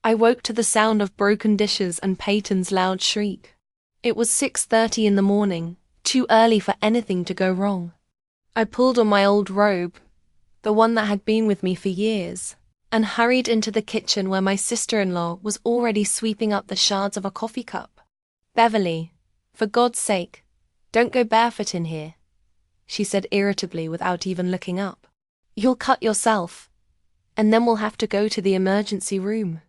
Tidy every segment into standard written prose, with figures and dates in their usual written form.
I woke to the sound of broken dishes and Peyton's loud shriek. It was 6:30 in the morning, too early for anything to go wrong. I pulled on my old robe, the one that had been with me for years, and hurried into the kitchen where my sister-in-law was already sweeping up the shards of a coffee cup. "Beverly, for God's sake, don't go barefoot in here," she said irritably without even looking up. "You'll cut yourself, and then we'll have to go to the emergency room."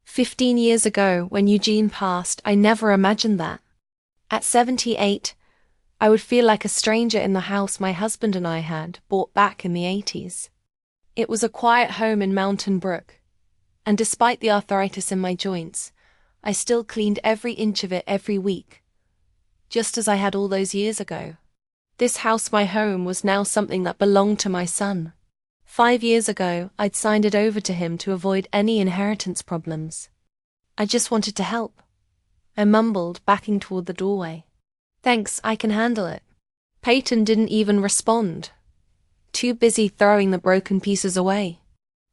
15 years ago, when Eugene passed, I never imagined that. At 78, I would feel like a stranger in the house my husband and I had bought back in the 80s. It was a quiet home in Mountain Brook, and despite the arthritis in my joints, I still cleaned every inch of it every week, just as I had all those years ago. This house, my home, was now something that belonged to my son. 5 years ago, I'd signed it over to him to avoid any inheritance problems. "I just wanted to help," I mumbled, backing toward the doorway. "Thanks, I can handle it." Peyton didn't even respond, too busy throwing the broken pieces away.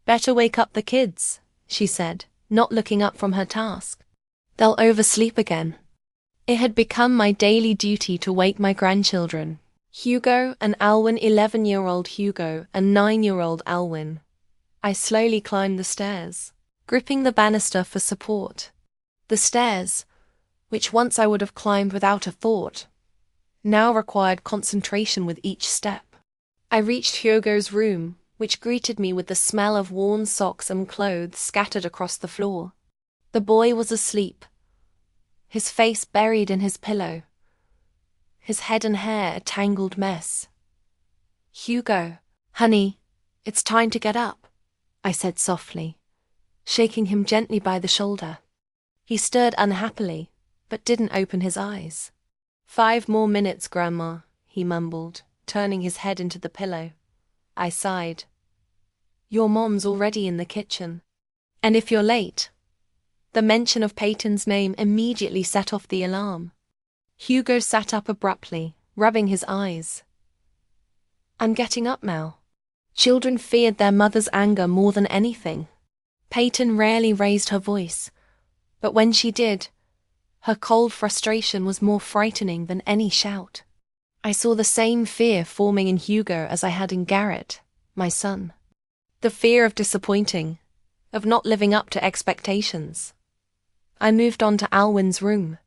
"Better wake up the kids," she said, not looking up from her task. "They'll oversleep again." It had become my daily duty to wake my grandchildren, Hugo and Alwyn, 11-year-old Hugo and 9-year-old Alwyn. I slowly climbed the stairs, gripping the banister for support. The stairs, which once I would have climbed without a thought, now required concentration with each step. I reached Hugo's room, which greeted me with the smell of worn socks and clothes scattered across the floor. The boy was asleep, his face buried in his pillow, his head and hair a tangled mess. "Hugo, honey, it's time to get up," I said softly, shaking him gently by the shoulder. He stirred unhappily, but didn't open his eyes. "5 more minutes, Grandma," he mumbled, turning his head into the pillow. I sighed. "Your mom's already in the kitchen. And if you're late..." The mention of Peyton's name immediately set off the alarm. Hugo sat up abruptly, rubbing his eyes. "I'm getting up now." Children feared their mother's anger more than anything. Peyton rarely raised her voice, but when she did, her cold frustration was more frightening than any shout. I saw the same fear forming in Hugo as I had in Garrett, my son. The fear of disappointing, of not living up to expectations. I moved on to Alwyn's room.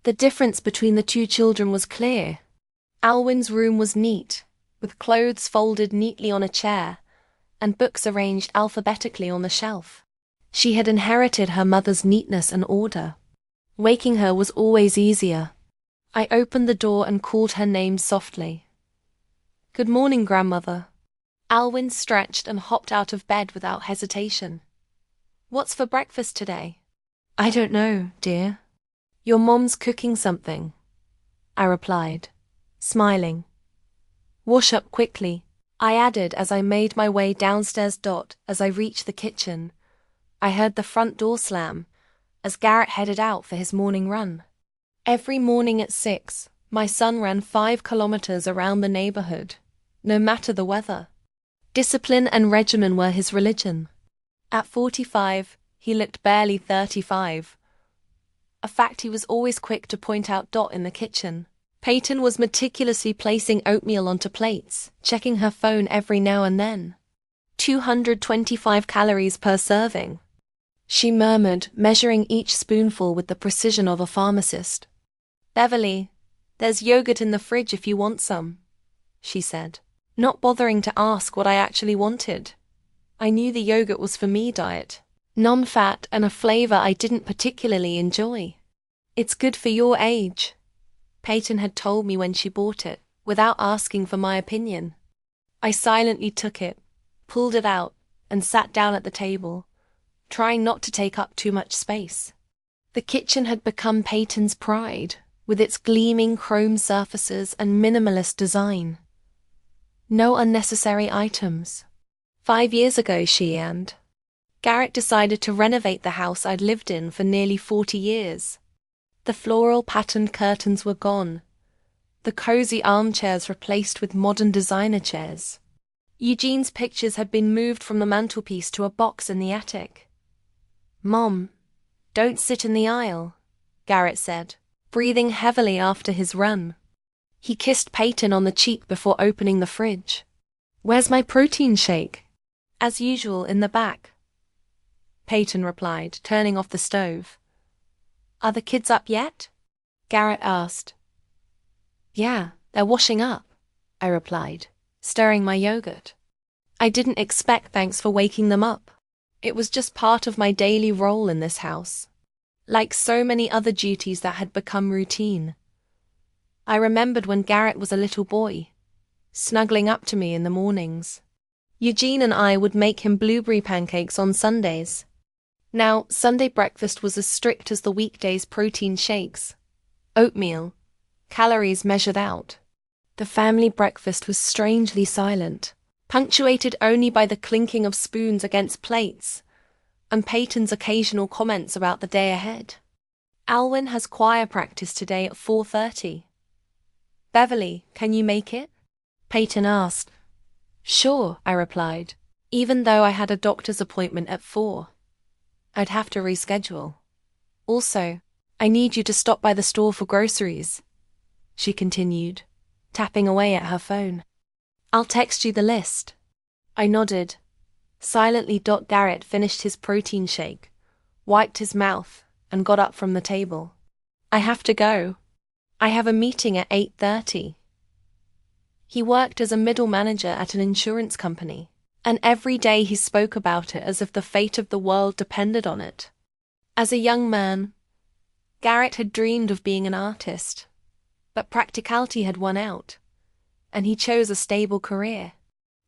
The difference between the two children was clear. Alwyn's room was neat, with clothes folded neatly on a chair and books arranged alphabetically on the shelf. She had inherited her mother's neatness and order. Waking her was always easier. I opened the door and called her name softly. "Good morning, Grandmother." Alwyn stretched and hopped out of bed without hesitation. "What's for breakfast today?" "I don't know, dear. Your mom's cooking something," I replied, smiling. "Wash up quickly," I added as I made my way downstairs. As I reached the kitchen, I heard the front door slam as Garrett headed out for his morning run. Every morning at 6, my son ran 5 kilometers around the neighborhood, no matter the weather. Discipline and regimen were his religion. At 45, he looked barely 35, a fact he was always quick to point out. In the kitchen, Peyton was meticulously placing oatmeal onto plates, checking her phone every now and then. 225 calories per serving, she murmured, measuring each spoonful with the precision of a pharmacist. "Beverly, there's yogurt in the fridge if you want some," she said, not bothering to ask what I actually wanted. I knew the yogurt was for me diet, non-fat and a flavor I didn't particularly enjoy. "It's good for your age," Peyton had told me when she bought it, without asking for my opinion. I silently took it, pulled it out, and sat down at the table, trying not to take up too much space. The kitchen had become Peyton's pride, with its gleaming chrome surfaces and minimalist design. No unnecessary items. 5 years ago, she and Garrett decided to renovate the house I'd lived in for nearly 40 years. The floral patterned curtains were gone, the cozy armchairs replaced with modern designer chairs. Eugene's pictures had been moved from the mantelpiece to a box in the attic. Mom, don't sit in the aisle, Garrett said, breathing heavily after his run. He kissed Peyton on the cheek before opening the fridge. Where's my protein shake? As usual, in the back, Peyton replied, turning off the stove. Are the kids up yet? Garrett asked. Yeah, they're washing up, I replied, stirring my yogurt. I didn't expect thanks for waking them up. It was just part of my daily role in this house, like so many other duties that had become routine. I remembered when Garrett was a little boy, snuggling up to me in the mornings. Eugene and I would make him blueberry pancakes on Sundays. Now, Sunday breakfast was as strict as the weekdays' protein shakes. Oatmeal, calories measured out. The family breakfast was strangely silent, punctuated only by the clinking of spoons against plates, and Peyton's occasional comments about the day ahead. Alwyn has choir practice today at 4:30. Beverly, can you make it? Peyton asked. Sure, I replied, even though I had a doctor's appointment at 4. I'd have to reschedule. Also, I need you to stop by the store for groceries, she continued, tapping away at her phone. I'll text you the list. I nodded. Silently, Garrett finished his protein shake, wiped his mouth, and got up from the table. I have to go. I have a meeting at 8:30. He worked as a middle manager at an insurance company, and every day he spoke about it as if the fate of the world depended on it. As a young man, Garrett had dreamed of being an artist, but practicality had won out, and he chose a stable career.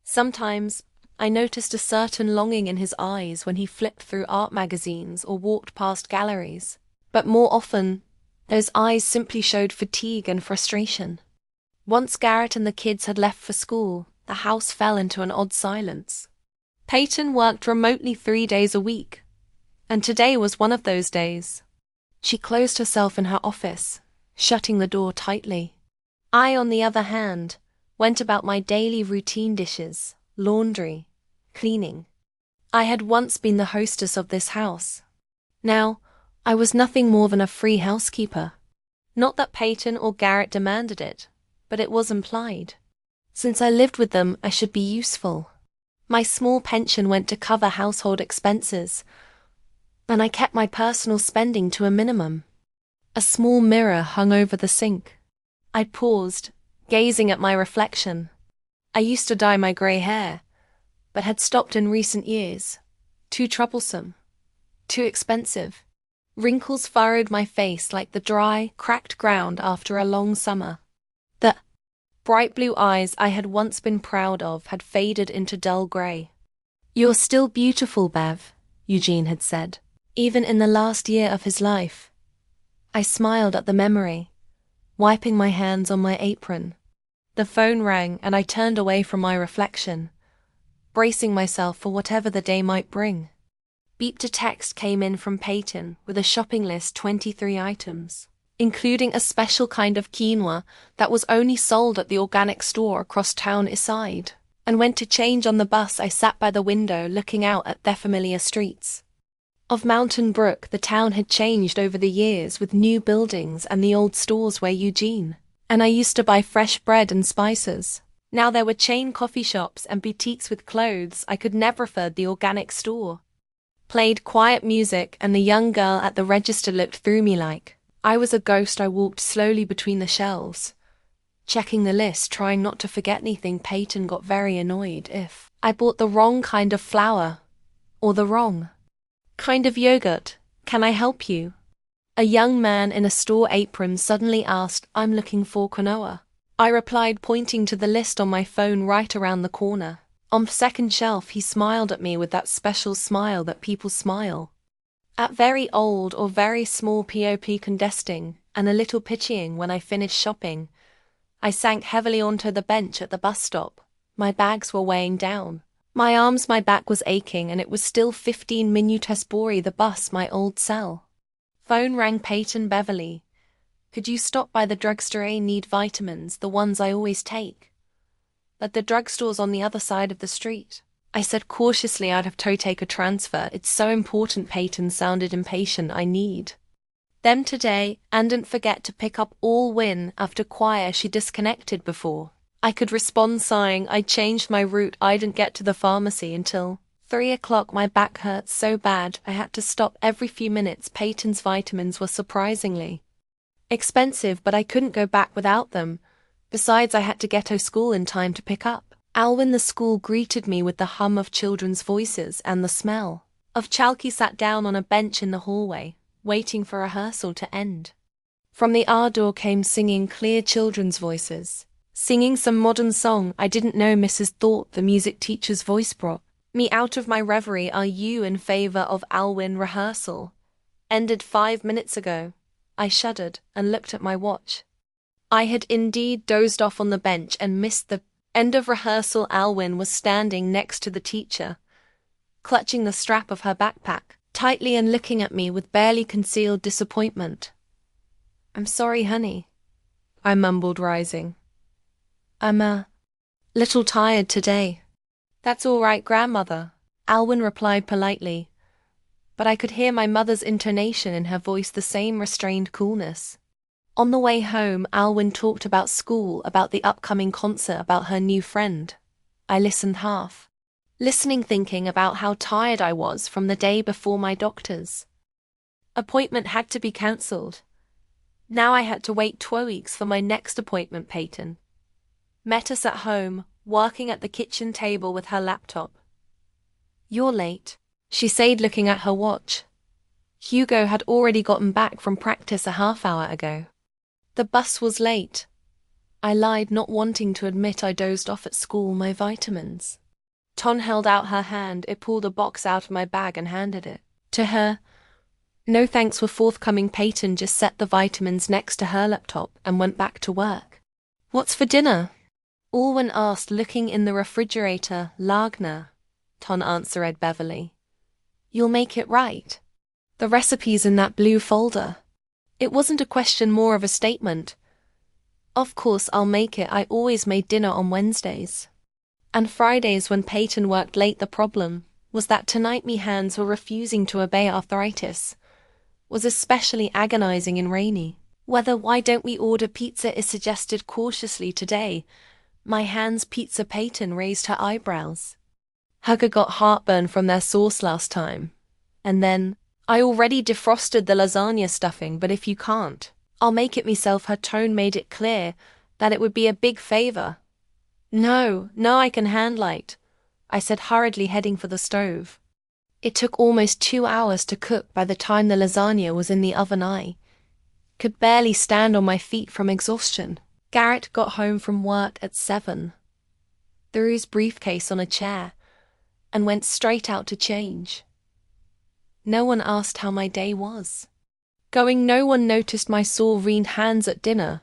Sometimes, I noticed a certain longing in his eyes when he flipped through art magazines or walked past galleries, but more often, those eyes simply showed fatigue and frustration. Once Garrett and the kids had left for school, the house fell into an odd silence. Peyton worked remotely 3 days a week, and today was one of those days. She closed herself in her office, shutting the door tightly. I, on the other hand, went about my daily routine: dishes, laundry, cleaning. I had once been the hostess of this house. Now, I was nothing more than a free housekeeper. Not that Peyton or Garrett demanded it, but it was implied. Since I lived with them, I should be useful. My small pension went to cover household expenses, and I kept my personal spending to a minimum. A small mirror hung over the sink. I paused, gazing at my reflection. I used to dye my grey hair, but had stopped in recent years. Too troublesome. Too expensive. Wrinkles furrowed my face like the dry, cracked ground after a long summer. The bright blue eyes I had once been proud of had faded into dull grey. You're still beautiful, Bev, Eugene had said, even in the last year of his life. I smiled at the memory, wiping my hands on my apron. The phone rang and I turned away from my reflection, bracing myself for whatever the day might bring. Beep to text came in from Peyton with a shopping list: 23 items, including a special kind of quinoa that was only sold at the organic store across town aside. And went to change on the bus. I sat by the window looking out at the familiar streets. Of Mountain Brook, the town had changed over the years with new buildings and the old stores where Eugene and I used to buy fresh bread and spices. Now there were chain coffee shops and boutiques with clothes I could never afford the organic store. Played quiet music and the young girl at the register looked through me like I was a ghost. I walked slowly between the shelves, checking the list, trying not to forget anything. Peyton got very annoyed if I bought the wrong kind of flour or the wrong kind of yogurt. Can I help you? A young man in a store apron suddenly asked. I'm looking for quinoa, I replied, pointing to the list on my phone right around the corner. On the second shelf, he smiled at me with that special smile that people smile at very old or very small pop condesting and a little pitying. When I finished shopping, I sank heavily onto the bench at the bus stop. My bags were weighing down. My arms, my back was aching, and it was still 15 minutes before the bus, my old cell. Phone rang. Peyton. Beverly, could you stop by the drugstore? I need vitamins, the ones I always take. But the drugstore's on the other side of the street. I said cautiously I'd have to take a transfer. It's so important. Peyton sounded impatient. I need them today, and didn't forget to pick up all win after choir. She disconnected before I could respond, sighing. I changed my route. I didn't get to the pharmacy until 3 o'clock. My back hurt so bad I had to stop every few minutes. Peyton's vitamins were surprisingly expensive, but I couldn't go back without them. Besides, I had to get to school in time to pick up Alwyn. The school greeted me with the hum of children's voices and the smell of chalky. Sat down on a bench in the hallway, waiting for rehearsal to end. From the door came singing clear children's voices, singing some modern song. I didn't know Mrs. Thought, the music teacher's voice, brought me out of my reverie. Are you in favor of Alwyn? Rehearsal ended 5 minutes ago. I shuddered and looked at my watch. I had indeed dozed off on the bench and missed the end of rehearsal. Alwyn was standing next to the teacher, clutching the strap of her backpack tightly and looking at me with barely concealed disappointment. I'm sorry, honey, I mumbled, rising. I'm a little tired today. That's all right, grandmother, Alwyn replied politely, but I could hear my mother's intonation in her voice, the same restrained coolness. On the way home, Alwyn talked about school, about the upcoming concert, about her new friend. I listened, half listening, thinking about how tired I was from the day before. My doctor's appointment had to be cancelled. Now I had to wait 2 weeks for my next appointment. Peyton met us at home, working at the kitchen table with her laptop. You're late, she said, looking at her watch. Hugo had already gotten back from practice a half-hour ago. The bus was late. I lied, not wanting to admit I dozed off at school. My vitamins. Ton held out her hand. It pulled a box out of my bag and handed it to her. No thanks were forthcoming. Peyton just set the vitamins next to her laptop and went back to work. What's for dinner? Alwyn asked, looking in the refrigerator. Lagna, Ton answered Beverly. You'll make it, right? The recipe's in that blue folder. It wasn't a question, more of a statement. Of course I'll make it. I always made dinner on Wednesdays and Fridays when Peyton worked late. The problem was that tonight me hands were refusing to obey. Arthritis was especially agonizing in rainy weather. Why don't we order pizza? Is suggested cautiously. Today, my hands pizza. Peyton raised her eyebrows. Hugger got heartburn from their sauce last time. And then, I already defrosted the lasagna stuffing, but if you can't, I'll make it myself. Her tone made it clear that it would be a big favor. No, I can handle it, I said hurriedly, heading for the stove. It took almost 2 hours to cook. By the time the lasagna was in the oven, I could barely stand on my feet from exhaustion. Garrett got home from work at 7, threw his briefcase on a chair, and went straight out to change. No one asked how my day was going. No one noticed my sore, ringed hands at dinner.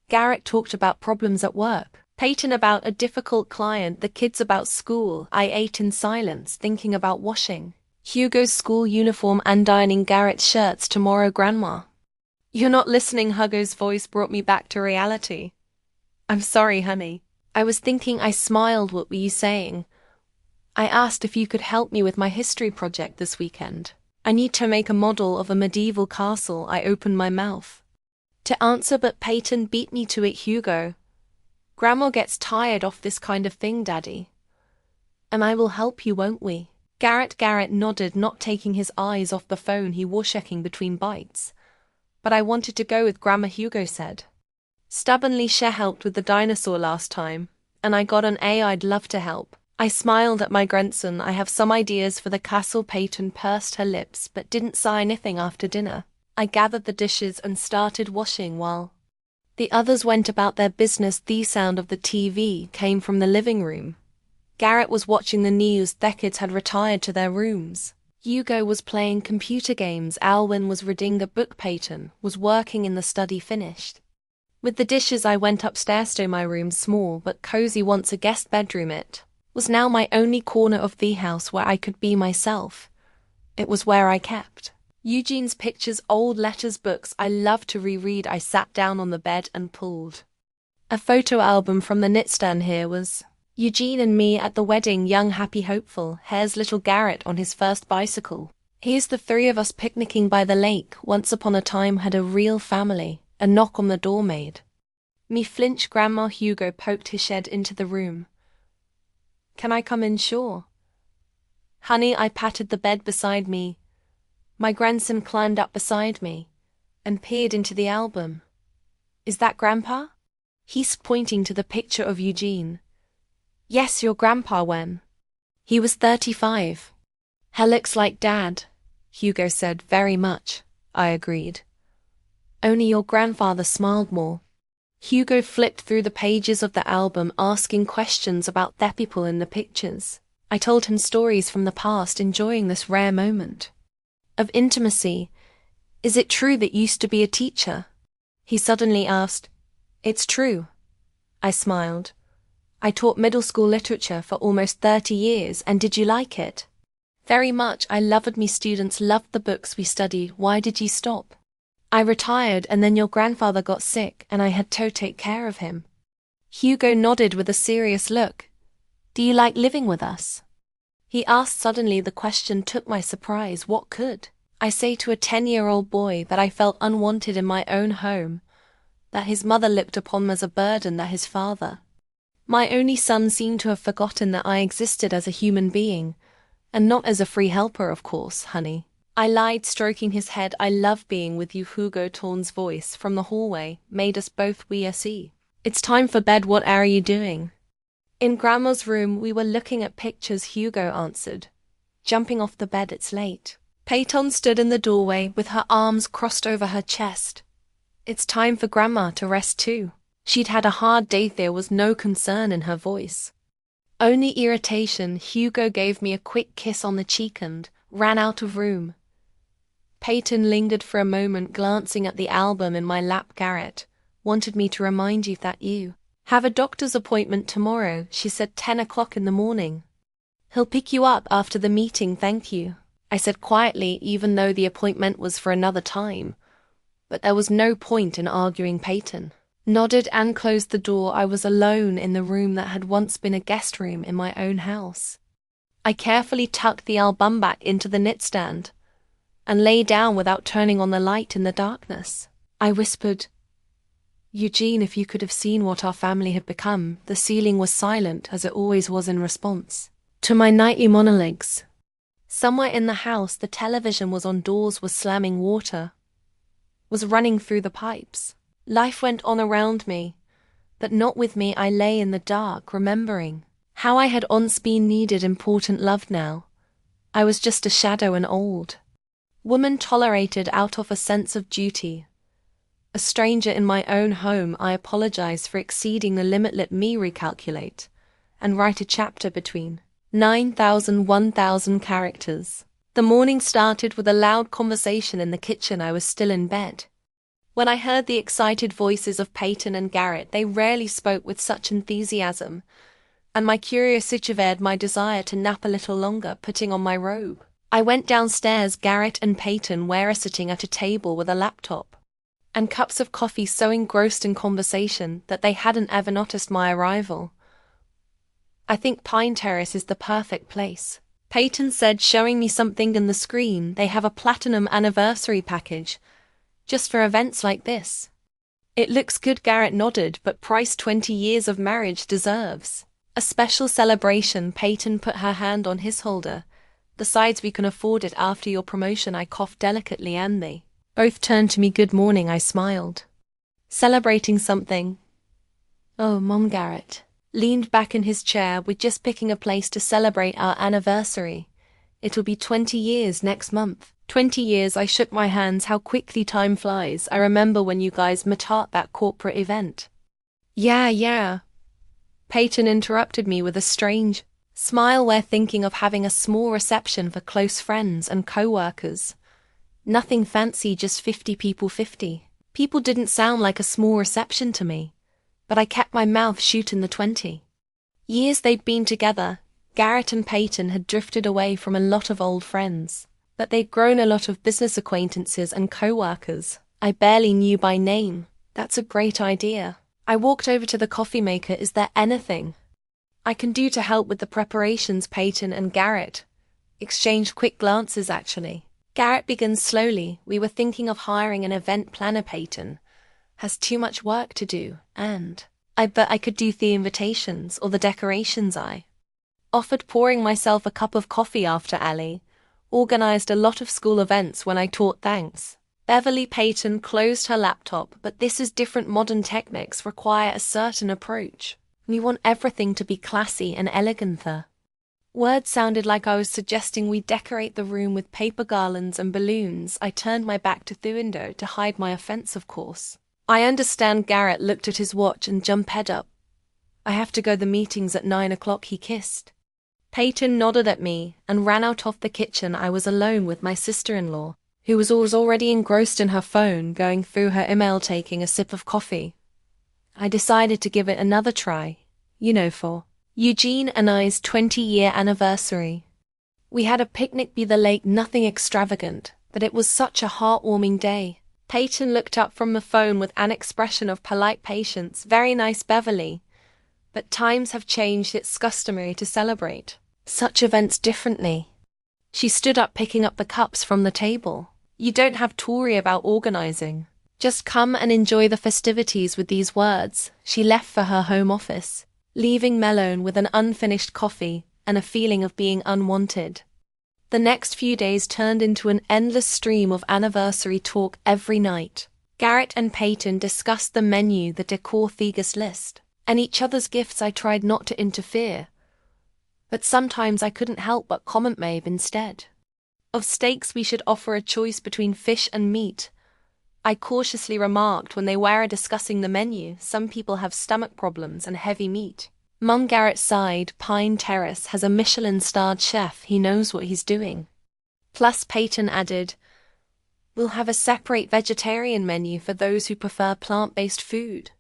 Garrett talked about problems at work, Peyton about a difficult client, the kids about school. I ate in silence, thinking about washing Hugo's school uniform and ironing Garrett's shirts tomorrow. Grandma, you're not listening. Hugo's voice brought me back to reality. I'm sorry, honey. I was thinking. I smiled. What were you saying? I asked if you could help me with my history project this weekend. I need to make a model of a medieval castle. I opened my mouth to answer, but Peyton beat me to it. Hugo, Grandma gets tired of this kind of thing, Daddy. And I will help you, won't we? Garrett nodded, not taking his eyes off the phone he was checking between bites. But I wanted to go with Grandma, Hugo said. Stubbornly, she helped with the dinosaur last time, and I got an A. I'd love to help. I smiled at my grandson. I have some ideas for the castle. Peyton pursed her lips, but didn't say anything after dinner. I gathered the dishes and started washing while the others went about their business. The sound of the TV came from the living room. Garrett was watching the news. The kids had retired to their rooms. Hugo was playing computer games. Alwyn was reading a book. Peyton was working in the study. Finished with the dishes, I went upstairs to my room, small but cozy, once a guest bedroom. It was now my only corner of the house where I could be myself. It was where I kept Eugene's pictures, old letters, books I loved to reread. I sat down on the bed and pulled a photo album from the nightstand. Here was Eugene and me at the wedding, young, happy, hopeful. Here's little Garrett on his first bicycle. Here's the three of us picnicking by the lake. Once upon a time had a real family. A knock on the door made me flinch. Grandma. Hugo poked his head into the room. Can I come in? Sure. Honey, I patted the bed beside me. My grandson climbed up beside me and peered into the album. Is that Grandpa? He's pointing to the picture of Eugene. Yes, your grandpa when he was 35. He looks like Dad, Hugo said. Very much, I agreed. Only your grandfather smiled more. Hugo flipped through the pages of the album, asking questions about the people in the pictures. I told him stories from the past, enjoying this rare moment of intimacy. Is it true that you used to be a teacher? He suddenly asked. It's true. I smiled. I taught middle school literature for almost 30 years, and did you like it? Very much. I loved me students, loved the books we studied. Why did you stop? I retired, and then your grandfather got sick, and I had to take care of him. Hugo nodded with a serious look. Do you like living with us? He asked suddenly. The question took my surprise. What could I say to a 10-year-old boy that I felt unwanted in my own home, that his mother looked upon as a burden, that his father, my only son, seemed to have forgotten that I existed as a human being, and not as a free helper? Of course, honey, I lied, stroking his head. I love being with you. Hugo Torn's voice from the hallway made us both see. It's time for bed. What are you doing? In Grandma's room. We were looking at pictures, Hugo answered, jumping off the bed. It's late. Peyton stood in the doorway with her arms crossed over her chest. It's time for Grandma to rest too. She'd had a hard day. There was no concern in her voice, only irritation. Hugo gave me a quick kiss on the cheek and ran out of room. Peyton lingered for a moment, glancing at the album in my lap. Garrett wanted me to remind you that you have a doctor's appointment tomorrow, she said. 10 o'clock in the morning. He'll pick you up after the meeting. Thank you, I said quietly, even though the appointment was for another time. But there was no point in arguing. Peyton nodded and closed the door. I was alone in the room that had once been a guest room in my own house. I carefully tucked the album back into the nightstand and lay down without turning on the light. In the darkness, I whispered, Eugene, if you could have seen what our family had become. The ceiling was silent, as it always was in response to my nightly monologues. Somewhere in the house, the television was on. Doors was slamming. Water was running through the pipes. Life went on around me, but not with me. I lay in the dark, remembering how I had once been needed, important, loved. Now I was just a shadow, an old woman tolerated out of a sense of duty. A stranger in my own home. I apologized for exceeding the limit. Let me recalculate and write a chapter between 9,000 1,000 characters. The morning started with a loud conversation in the kitchen. I was still in bed when I heard the excited voices of Peyton and Garrett. They rarely spoke with such enthusiasm, and my curiosity veered my desire to nap a little longer. Putting on my robe, I went downstairs. Garrett and Peyton were sitting at a table with a laptop and cups of coffee, so engrossed in conversation that they hadn't ever noticed my arrival. I think Pine Terrace is the perfect place, Peyton said, showing me something in the screen. They have a platinum anniversary package just for events like this. It looks good. Garrett nodded, but price 20 years of marriage deserves a special celebration. Peyton put her hand on his holder. Besides, we can afford it after your promotion. I coughed delicately and they both turned to me. Good morning, I smiled. Celebrating something? Oh, Mom. Garrett leaned back in his chair. We're just picking a place to celebrate our anniversary. It'll be 20 years next month. 20 years. I shook my hands. How quickly time flies. I remember when you guys met at that corporate event. Yeah. Peyton interrupted me with a strange smile. We're thinking of having a small reception for close friends and co-workers. Nothing fancy, just 50 people. 50 people didn't sound like a small reception to me, but I kept my mouth shut. In the 20 years they'd been together, Garrett and Peyton had drifted away from a lot of old friends, but they'd grown a lot of business acquaintances and co-workers I barely knew by name. That's a great idea. I walked over to the coffee maker. Is there anything I can do to help with the preparations? Peyton and Garrett exchanged quick glances actually. Garrett begins slowly. We were thinking of hiring an event planner. Peyton has too much work to do, and I bet I could do the invitations or the decorations. I offered, pouring myself a cup of coffee after Ali organized a lot of school events when I taught. Thanks, Beverly. Peyton closed her laptop. But this is different. Modern techniques require a certain approach. We want everything to be classy and elegant. The words sounded like I was suggesting we decorate the room with paper garlands and balloons. I turned my back to the window to hide my offense. Of course I understand. Garrett looked at his watch and jumped head up. I have to go. The meeting's at 9 o'clock. He kissed. Peyton nodded at me and ran out of the kitchen. I was alone with my sister-in-law, who was already engrossed in her phone, going through her email, taking a sip of coffee. I decided to give it another try, for Eugene and I's 20-year anniversary. We had a picnic by the lake, nothing extravagant, but it was such a heartwarming day. Peyton looked up from the phone with an expression of polite patience. Very nice, Beverly. But times have changed. It's customary to celebrate such events differently. She stood up, picking up the cups from the table. You don't have to worry about organizing. Just come and enjoy the festivities. With these words, she left for her home office, leaving Melone with an unfinished coffee and a feeling of being unwanted. The next few days turned into an endless stream of anniversary talk every night. Garrett and Peyton discussed the menu, the decor, the guest list, and each other's gifts. I tried not to interfere, but sometimes I couldn't help but comment. Maybe instead of steaks we should offer a choice between fish and meat, I cautiously remarked when they were discussing the menu. Some people have stomach problems and heavy meat. Mum, Garrett sighed. Pine Terrace has a Michelin-starred chef. He knows what he's doing. Plus, Peyton added, we'll have a separate vegetarian menu for those who prefer plant-based food.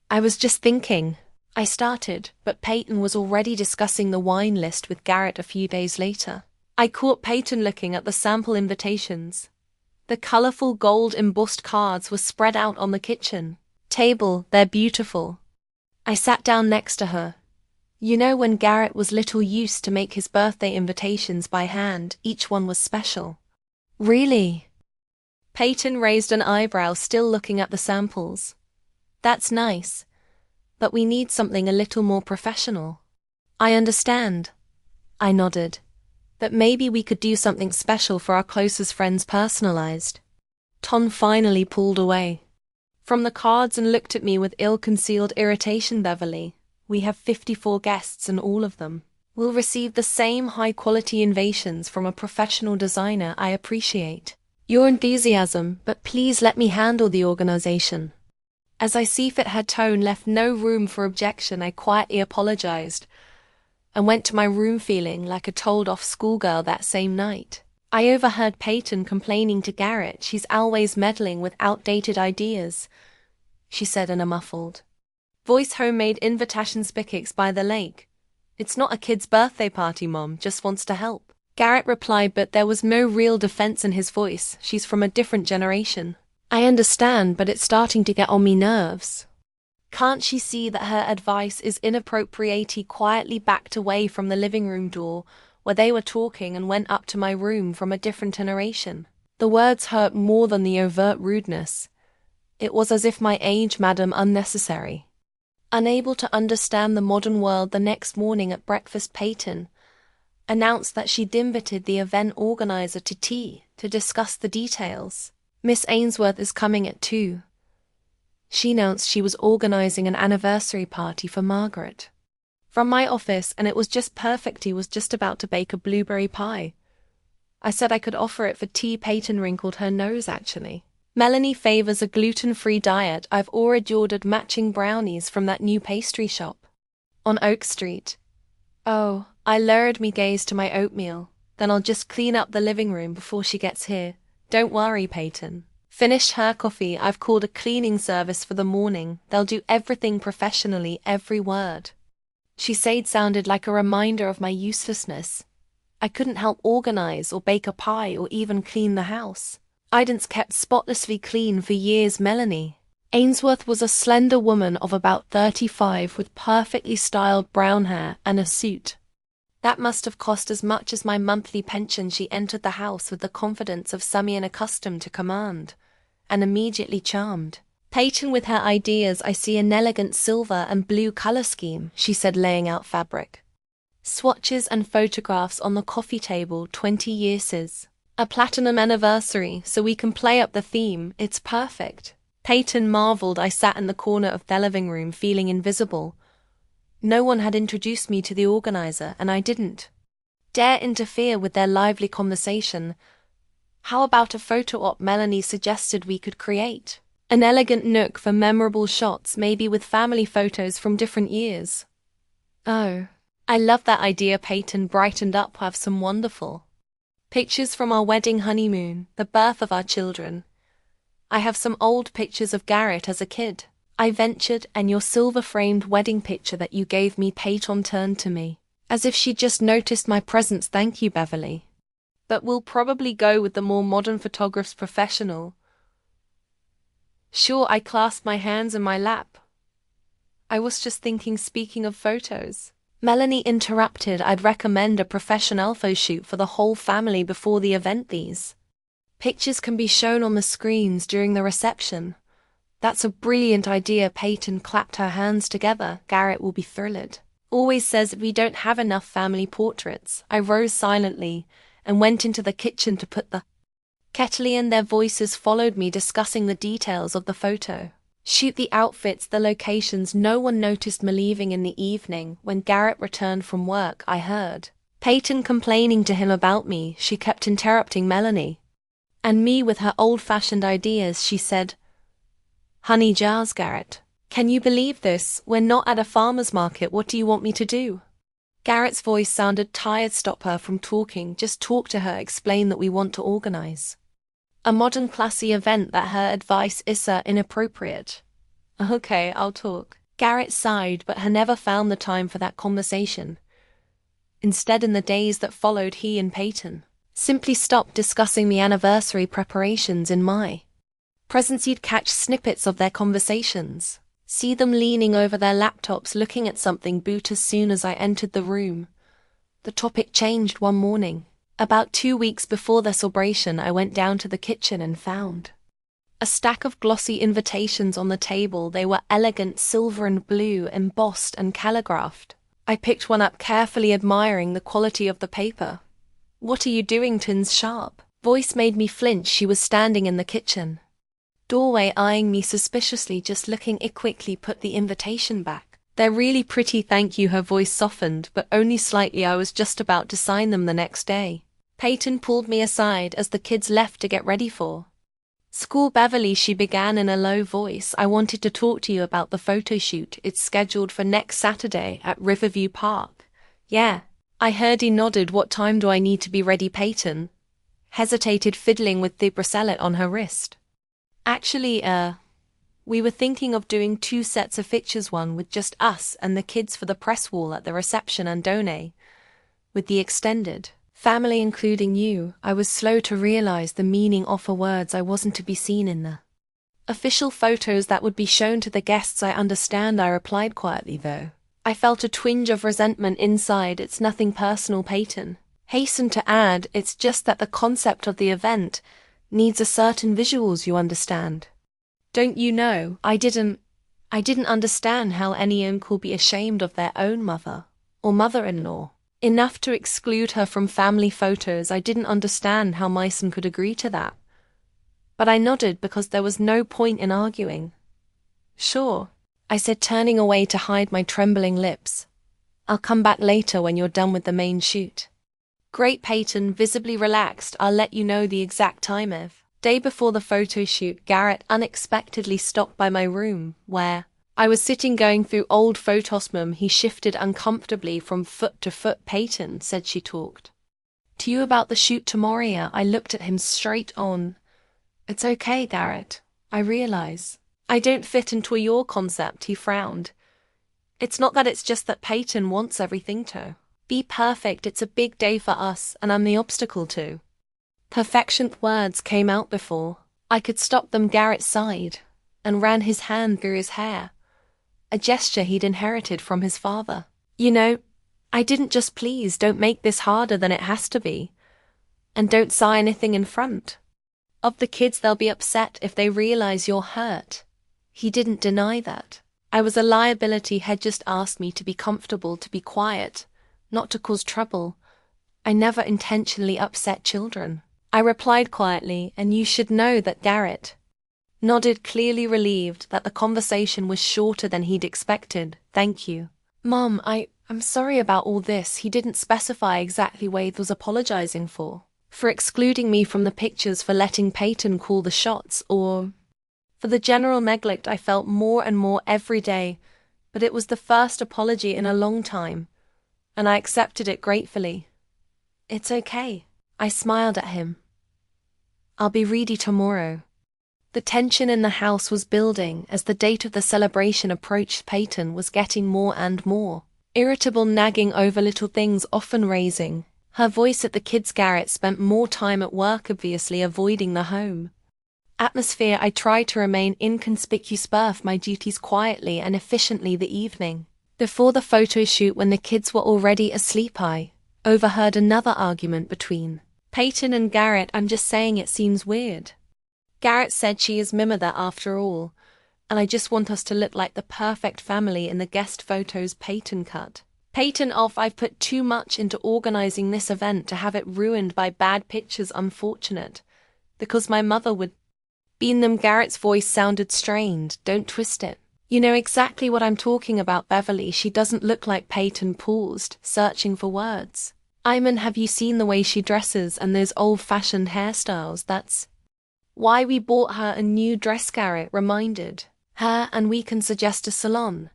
I was just thinking, I started, but Peyton was already discussing the wine list with Garrett a few days later. I caught Peyton looking at the sample invitations. The colorful gold embossed cards were spread out on the kitchen table. They're beautiful. I sat down next to her. When Garrett was little, used to make his birthday invitations by hand. Each one was special. Really? Peyton raised an eyebrow, still looking at the samples. That's nice, but we need something a little more professional. I understand. I nodded. But maybe we could do something special for our closest friends, personalized. Ton finally pulled away from the cards and looked at me with ill-concealed irritation. Beverly, we have 54 guests and all of them will receive the same high-quality invitations from a professional designer. I appreciate your enthusiasm, but please let me handle the organization. As I see fit, her tone left no room for objection. I quietly apologized and went to my room feeling like a told-off schoolgirl. That same night, I overheard Peyton complaining to Garrett. She's always meddling with outdated ideas, she said in a muffled voice. Homemade invitations, picnics by the lake. It's not a kid's birthday party. Mom just wants to help, Garrett replied, but there was no real defense in his voice. She's from a different generation. I understand, but it's starting to get on me nerves. Can't she see that her advice is inappropriate? He quietly backed away from the living room door where they were talking and went up to my room from a different generation. The words hurt more than the overt rudeness. It was as if my age made him unnecessary. Unable to understand the modern world, the next morning at breakfast, Peyton announced that she'd invited the event organizer to tea to discuss the details. Miss Ainsworth is coming at 2. She announced she was organizing an anniversary party for Margaret. From my office, and it was just perfect. He was just about to bake a blueberry pie. I said I could offer it for tea. Peyton wrinkled her nose. Actually, Melanie favors a gluten-free diet. I've already ordered matching brownies from that new pastry shop on Oak Street. Oh, I lowered me gaze to my oatmeal. Then I'll just clean up the living room before she gets here. Don't worry, Peyton finished her coffee. I've called a cleaning service for the morning. They'll do everything professionally. Every word she said sounded like a reminder of my uselessness. I couldn't help organize or bake a pie or even clean the house. I'd kept spotlessly clean for years. Melanie Ainsworth was a slender woman of about 35 with perfectly styled brown hair and a suit. That must have cost as much as my monthly pension. She entered the house with the confidence of someone accustomed to command, and immediately charmed. Peyton with her ideas. I see an elegant silver and blue color scheme, she said, laying out fabric. Swatches and photographs on the coffee table. 20 years. A platinum anniversary, so we can play up the theme. It's perfect. Peyton marveled. I sat in the corner of the living room feeling invisible. No one had introduced me to the organizer, and I didn't dare interfere with their lively conversation. How about a photo op? Melanie suggested we could create an elegant nook for memorable shots, maybe with family photos from different years. Oh, I love that idea. Peyton brightened up. Have some wonderful pictures from our wedding, honeymoon, the birth of our children. I have some old pictures of Garrett as a kid, I ventured, and your silver-framed wedding picture that you gave me. Peyton turned to me, as if she just noticed my presence. Thank you, Beverly. But we'll probably go with the more modern photograph's professional. Sure, I clasped my hands in my lap. I was just thinking, speaking of photos. Melanie interrupted. I'd recommend a professional photo shoot for the whole family before the event. These pictures can be shown on the screens during the reception. That's a brilliant idea. Peyton clapped her hands together. Garrett will be thrilled. Always says we don't have enough family portraits. I rose silently and went into the kitchen to put the kettle in. Their voices followed me, discussing the details of the photo. Shoot the outfits, the locations. No one noticed me leaving in the evening. When Garrett returned from work, I heard Peyton complaining to him about me. She kept interrupting Melanie and me with her old-fashioned ideas. She said, "Honey jars, Garrett. Can you believe this? We're not at a farmer's market. What do you want me to do?" Garrett's voice sounded tired. Stop her from talking. Just talk to her. Explain that we want to organize a modern, classy event. That her advice is inappropriate. Okay, I'll talk. Garrett sighed, but he never found the time for that conversation. Instead, in the days that followed, he and Peyton simply stopped discussing the anniversary preparations in my presence. You'd catch snippets of their conversations, see them leaning over their laptops looking at something. But as soon as I entered the room, the topic changed. One morning, about 2 weeks before the celebration, I went down to the kitchen and found a stack of glossy invitations on the table. They were elegant, silver and blue, embossed and calligraphed. I picked one up carefully, admiring the quality of the paper. "What are you doing?" Tin's sharp voice made me flinch. She was standing in the kitchen doorway, eyeing me suspiciously. Just looking. I quickly put the invitation back. "They're really pretty, thank you." Her voice softened, but only slightly. I was just about to sign them the next day. Peyton pulled me aside as the kids left to get ready for school. "Beverly," she began in a low voice, "I wanted to talk to you about the photo shoot. It's scheduled for next Saturday at Riverview Park." "Yeah." I heard. He nodded. "What time do I need to be ready?" Peyton hesitated, fiddling with the bracelet on her wrist. "Actually, we were thinking of doing 2 sets of pictures, one with just us and the kids for the press wall at the reception, and donate with the extended family, including you." I was slow to realize the meaning of her words. I wasn't to be seen in the official photos that would be shown to the guests. "I understand," I replied quietly, though I felt a twinge of resentment inside. "It's nothing personal," Peyton hastened to add. "It's just that the concept of the event needs a certain visuals, you understand. Don't you know, I didn't understand how anyone could be ashamed of their own mother or mother-in-law enough to exclude her from family photos. I didn't understand how my son could agree to that." But I nodded because there was no point in arguing. "Sure," I said, turning away to hide my trembling lips. "I'll come back later when you're done with the main shoot." "Great." Peyton visibly relaxed. "I'll let you know the exact time of day before the photo shoot." Garrett unexpectedly stopped by my room, where I was sitting going through old photos. He shifted uncomfortably from foot to foot. "Peyton said she talked to you about the shoot tomorrow." I looked at him straight on. "It's okay, Garrett. I realize I don't fit into your concept." He frowned. "It's not that, it's just that Peyton wants everything to be perfect. It's a big day for us, and I'm the obstacle to perfection." Words came out before I could stop them. Garrett sighed. and ran his hand through his hair, a gesture he'd inherited from his father. You know, I didn't just please don't make this harder than it has to be, and don't say anything in front of the kids. They'll be upset if they realize you're hurt. He didn't deny that. I was a liability, had just asked me to be comfortable, to be quiet, not to cause trouble. I never intentionally upset children. I replied quietly, and you should know that Garrett nodded, clearly relieved that the conversation was shorter than he'd expected. Thank you. Mom, I'm sorry about all this. He didn't specify exactly what he was apologizing for excluding me from the pictures, for letting Peyton call the shots, or for the general neglect I felt more and more every day. But it was the first apology in a long time, and I accepted it gratefully. It's okay. I smiled at him. I'll be ready tomorrow. The tension in the house was building as the date of the celebration approached. Peyton was getting more and more irritable, nagging over little things, often raising her voice at the kids. Garrett spent more time at work, obviously avoiding the home atmosphere. I tried to remain inconspicuous, perform my duties quietly and efficiently. The evening before the photo shoot, when the kids were already asleep, I overheard another argument between Peyton and Garrett. I'm just saying, it seems weird. Garrett said she is my mother after all, and I just want us to look like the perfect family in the guest photos. Peyton cut Peyton off. I've put too much into organizing this event to have it ruined by bad pictures. Unfortunate, because my mother would be in them. Garrett's voice sounded strained. Don't twist it. You know exactly what I'm talking about, Beverly. She doesn't look like. Peyton paused, searching for words. Iman, have you seen the way she dresses and those old-fashioned hairstyles? That's why we bought her a new dress. Garrett reminded her, and we can suggest a salon.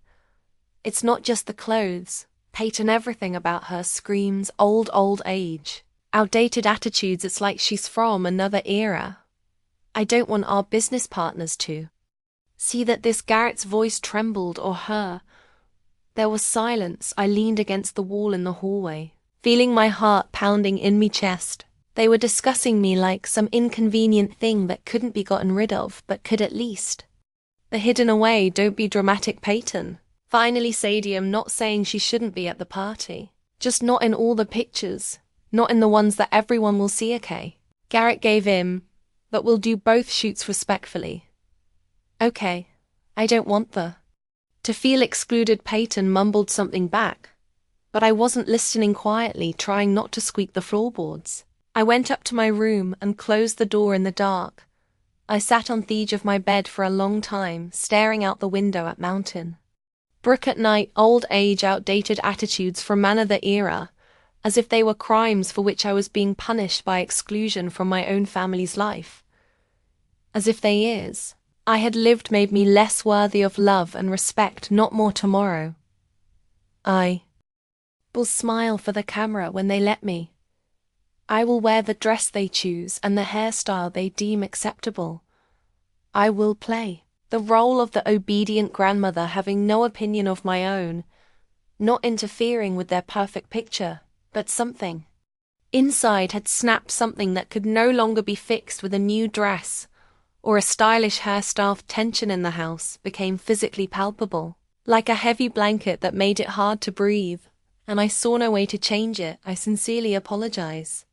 It's not just the clothes. Peyton, everything about her screams old age, outdated attitudes. It's like she's from another era. I don't want our business partners to see that. This Garrett's voice trembled, or her. There was silence. I leaned against the wall in the hallway, feeling my heart pounding in me chest. They were discussing me like some inconvenient thing that couldn't be gotten rid of, but could at least be hidden away. Don't be dramatic, Peyton. Finally, Sadie, I'm not saying she shouldn't be at the party. Just not in all the pictures. Not in the ones that everyone will see, okay? Garrett gave in, but we'll do both shoots respectfully. Okay. I don't want to feel excluded. Peyton mumbled something back, but I wasn't listening. Quietly, trying not to squeak the floorboards, I went up to my room and closed the door in the dark. I sat on the edge of my bed for a long time, staring out the window at mountain brook at night. Old age, outdated attitudes from another era, as if they were crimes for which I was being punished by exclusion from my own family's life. As if they years I had lived made me less worthy of love and respect, not more. Tomorrow I will smile for the camera when they let me. I will wear the dress they choose and the hairstyle they deem acceptable. I will play the role of the obedient grandmother, having no opinion of my own, not interfering with their perfect picture. But something inside had snapped, something that could no longer be fixed with a new dress or a stylish hairstyle. Tension in the house became physically palpable, like a heavy blanket that made it hard to breathe, and I saw no way to change it. I sincerely apologize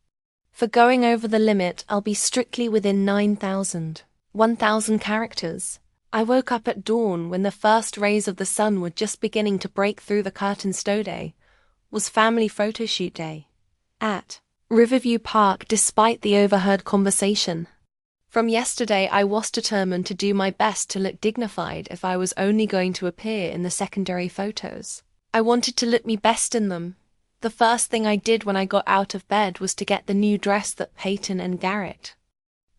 for going over the limit. I'll be strictly within 1,000 characters. I woke up at dawn when the first rays of the sun were just beginning to break through the curtains. Day was family photo shoot day at Riverview Park. Despite the overheard conversation from yesterday, I was determined to do my best to look dignified if I was only going to appear in the secondary photos. I wanted to look me best in them. The first thing I did when I got out of bed was to get the new dress that Peyton and Garrett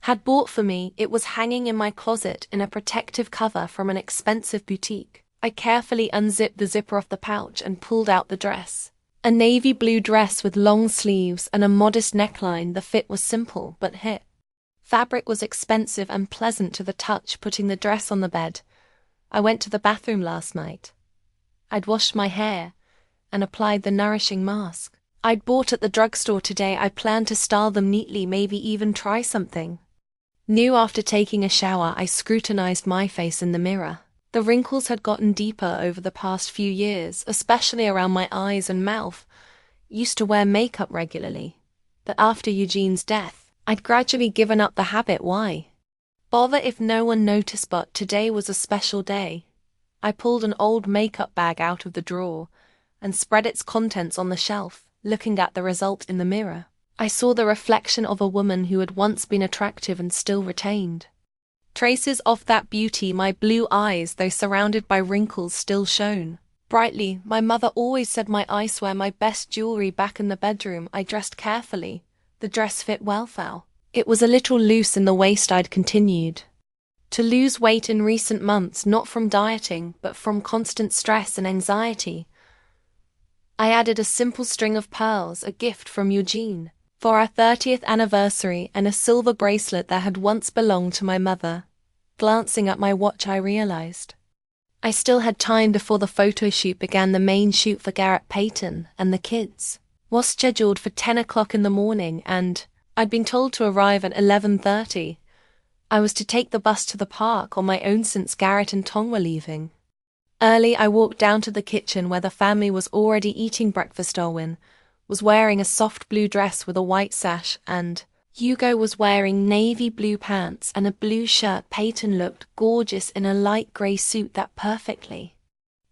had bought for me. It was hanging in my closet in a protective cover from an expensive boutique. I carefully unzipped the zipper off the pouch and pulled out the dress. A navy blue dress with long sleeves and a modest neckline. The fit was simple but hit. Fabric was expensive and pleasant to the touch. Putting the dress on the bed, I went to the bathroom last night. I'd washed my hair and applied the nourishing mask I'd bought at the drugstore today. I planned to style them neatly, maybe even try something Knew after taking a shower, I scrutinized my face in the mirror. The wrinkles had gotten deeper over the past few years, especially around my eyes and mouth. Used to wear makeup regularly, but after Eugene's death, I'd gradually given up the habit. Why bother if no one noticed? But today was a special day. I pulled an old makeup bag out of the drawer and spread its contents on the shelf, looking at the result in the mirror. I saw the reflection of a woman who had once been attractive and still retained traces of that beauty. My blue eyes, though surrounded by wrinkles, still shone brightly. My mother always said my eyes were my best jewelry. Back in the bedroom, I dressed carefully. The dress fit well. It was a little loose in the waist. I'd continued to lose weight in recent months, not from dieting, but from constant stress and anxiety. I added a simple string of pearls, a gift from Eugene, for our 30th anniversary, and a silver bracelet that had once belonged to my mother. Glancing at my watch, I realized I still had time before the photo shoot began. The main shoot for Garrett, Peyton, and the kids was scheduled for 10 o'clock in the morning, and I'd been told to arrive at 11:30. I was to take the bus to the park on my own since Garrett and Tom were leaving. Early, I walked down to the kitchen where the family was already eating breakfast. Owen was wearing a soft blue dress with a white sash, and Hugo was wearing navy blue pants and a blue shirt. Peyton looked gorgeous in a light grey suit that perfectly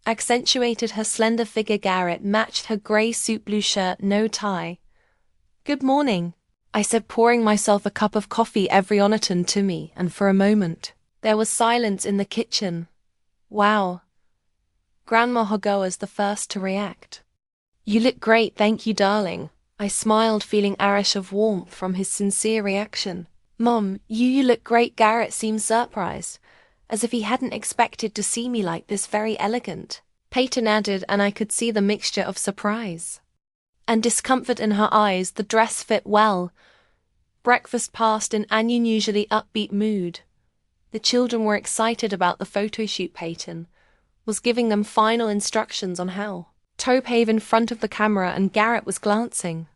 accentuated her slender figure. Garrett matched her grey suit, blue shirt, no tie. "Good morning," I said, pouring myself a cup of coffee. Everyone turned to me, and for a moment, there was silence in the kitchen. "Wow." Grandma Hugo was the first to react. "You look great, thank you, darling." I smiled, feeling a rush of warmth from his sincere reaction. "Mom, you look great." Garrett seemed surprised, as if he hadn't expected to see me like this. "Very elegant," Peyton added, and I could see the mixture of surprise and discomfort in her eyes. The dress fit well. Breakfast passed in an unusually upbeat mood. The children were excited about the photo shoot. Peyton was giving them final instructions on how to behave in front of the camera, and Garrett was glancing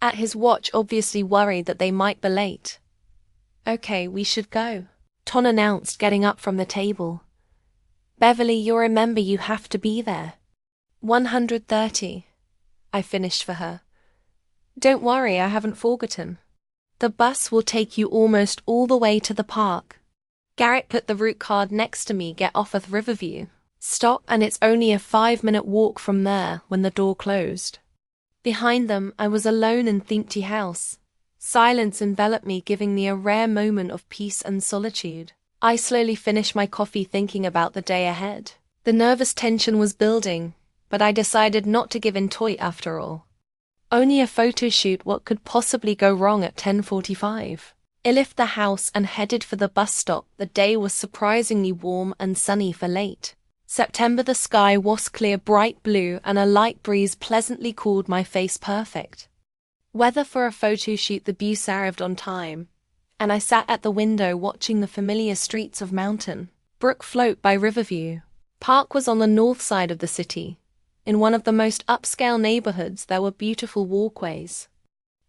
at his watch, obviously worried that they might be late. "Okay, we should go," Ton announced, getting up from the table. "Beverly, you'll remember you have to be there. 130. I finished for her. "Don't worry, I haven't forgotten. The bus will take you almost all the way to the park." Garrett put the route card next to me. "Get off at Riverview Stop, and it's only a 5-minute walk from there." When the door closed behind them, I was alone in the empty house. Silence enveloped me, giving me a rare moment of peace and solitude. I slowly finished my coffee, thinking about the day ahead. The nervous tension was building, but I decided not to give in to it after all. Only a photo shoot, what could possibly go wrong at 10:45? I left the house and headed for the bus stop. The day was surprisingly warm and sunny for late September. The sky was clear, bright blue, and a light breeze pleasantly cooled my face. Perfect weather for a photo shoot. The bus arrived on time, and I sat at the window watching the familiar streets of Mountain Brook float by. Riverview Park was on the north side of the city. In one of the most upscale neighborhoods, there were beautiful walkways,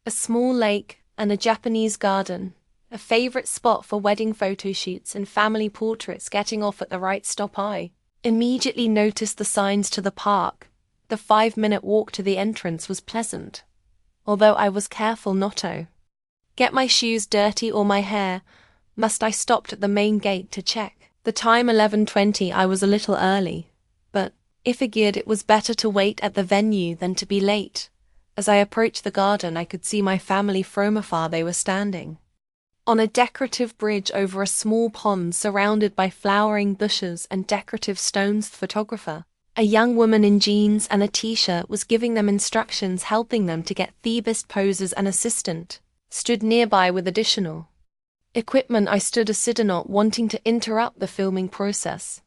a small lake, and a Japanese garden, a favorite spot for wedding photo shoots and family portraits. Getting off at the right stop, I immediately noticed the signs to the park. The 5-minute walk to the entrance was pleasant, although I was careful not to get my shoes dirty or my hair. I stopped at the main gate to check the time, 11:20. I was a little early, but I figured it was better to wait at the venue than to be late. As I approached the garden, I could see my family from afar. They were standing on a decorative bridge over a small pond surrounded by flowering bushes and decorative stones. The photographer, a young woman in jeans and a t-shirt, was giving them instructions, helping them to get the best poses. An assistant stood nearby with additional equipment. I stood aside, not wanting to interrupt the filming process.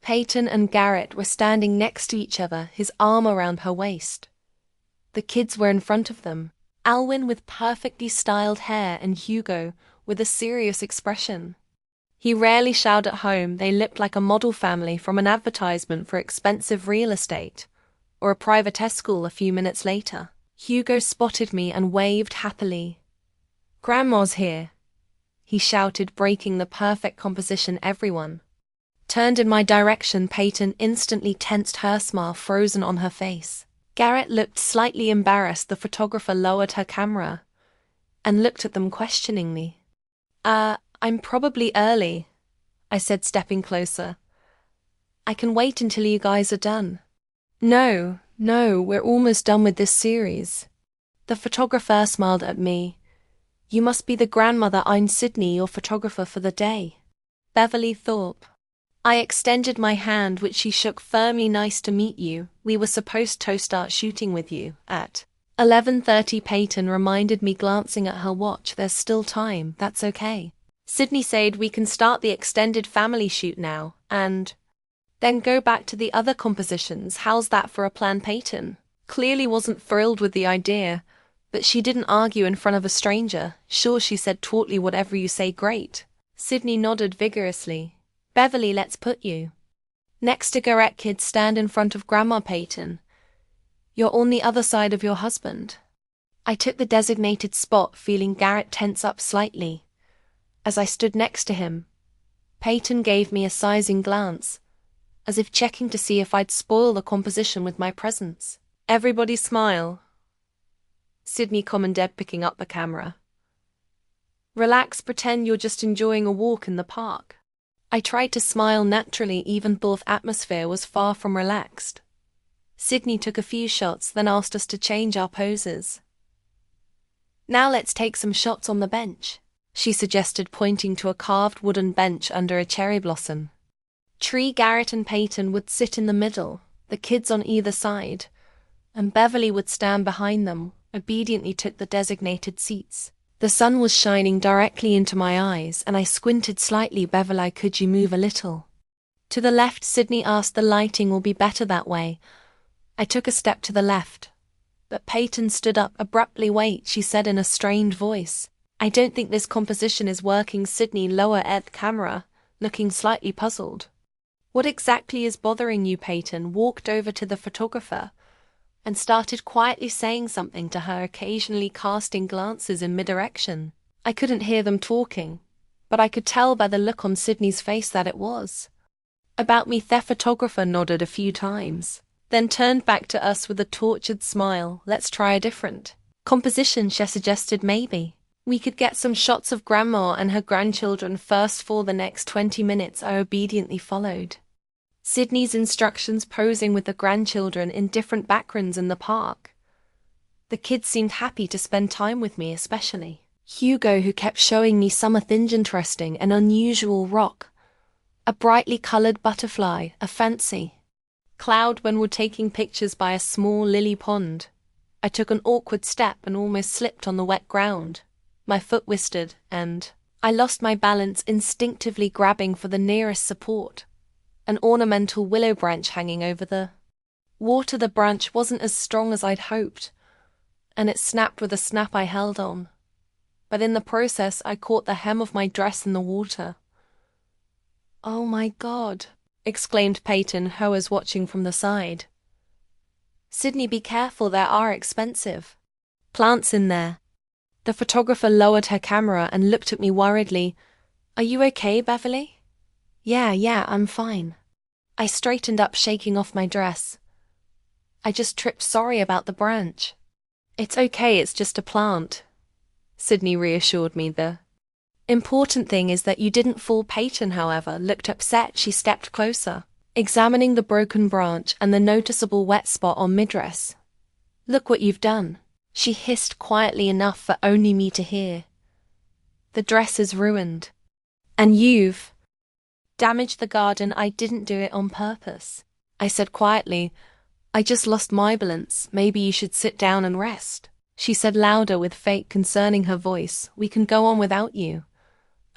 Peyton and Garrett were standing next to each other, his arm around her waist. The kids were in front of them, Alwyn with perfectly styled hair and Hugo with a serious expression. He rarely showed at home. They looked like a model family from an advertisement for expensive real estate or a private school. A few minutes later, Hugo spotted me and waved happily. "Grandma's here." he shouted, breaking the perfect composition. Everyone turned in my direction. Peyton instantly tensed, her smile frozen on her face. Garrett looked slightly embarrassed. The photographer lowered her camera and looked at them questioningly. I'm probably early," I said, stepping closer. "I can wait until you guys are done." No, we're almost done with this series." The photographer smiled at me. "You must be the grandmother. I'm Sydney, your photographer for the day." Beverly Thorpe. I extended my hand, which she shook firmly. "Nice to meet you. We were supposed to start shooting with you at 11:30. Peyton reminded me, glancing at her watch. "There's still time, that's okay." Sydney said, "We can start the extended family shoot now, and then go back to the other compositions. How's that for a plan?" Peyton clearly wasn't thrilled with the idea, but she didn't argue in front of a stranger. "Sure," she said tautly, "whatever you say." "Great." Sydney nodded vigorously. "Beverly, let's put you next to Garrett. Kids, stand in front of Grandma. Peyton, you're on the other side of your husband." I took the designated spot, feeling Garrett tense up slightly. As I stood next to him, Peyton gave me a sizing glance, as if checking to see if I'd spoil the composition with my presence. "Everybody smile," Sydney commanded, picking up the camera. "Relax, pretend you're just enjoying a walk in the park." I tried to smile naturally, even though the atmosphere was far from relaxed. Sydney took a few shots, then asked us to change our poses. "Now let's take some shots on the bench," she suggested, pointing to a carved wooden bench under a cherry blossom tree. Garrett and Peyton would sit in the middle, the kids on either side, and Beverly would stand behind them. Obediently took the designated seats. The sun was shining directly into my eyes, and I squinted slightly. "Beverly, could you move a little to the left?" Sydney asked. "The lighting will be better that way." I took a step to the left, but Peyton stood up abruptly. "Wait," she said in a strained voice. "I don't think this composition is working." Sydney lowered the camera, looking slightly puzzled. "What exactly is bothering you?" Peyton walked over to the photographer and started quietly saying something to her, occasionally casting glances in mid-direction. I couldn't hear them talking, but I could tell by the look on Sydney's face that it was about me. The photographer nodded a few times, then turned back to us with a tortured smile. "Let's try a different composition," she suggested. "Maybe we could get some shots of Grandma and her grandchildren first for the next 20 minutes. I obediently followed Sydney's instructions, posing with the grandchildren in different backgrounds in the park. The kids seemed happy to spend time with me, especially Hugo, who kept showing me something interesting: an unusual rock, a brightly colored butterfly, a fancy cloud. When we're taking pictures by a small lily pond, I took an awkward step and almost slipped on the wet ground. My foot twisted, and I lost my balance, instinctively grabbing for the nearest support, an ornamental willow branch hanging over the water. The branch wasn't as strong as I'd hoped, and it snapped with a snap. I held on, but in the process I caught the hem of my dress in the water. "Oh my God," exclaimed Peyton, who was watching from the side. "Sydney, be careful, there are expensive plants in there." The photographer lowered her camera and looked at me worriedly. "Are you okay, Beverly?" Yeah, I'm fine." I straightened up, shaking off my dress. "I just tripped. Sorry about the branch." "It's okay, it's just a plant," Sydney reassured me. "The important thing is that you didn't fall." Peyton, however, looked upset. She stepped closer, examining the broken branch and the noticeable wet spot on mid-dress. "Look what you've done," she hissed quietly enough for only me to hear. "The dress is ruined. And you've damaged the garden." "I didn't do it on purpose," I said quietly. "I just lost my balance. Maybe you should sit down and rest," she said louder, with fake concern in her voice. "We can go on without you."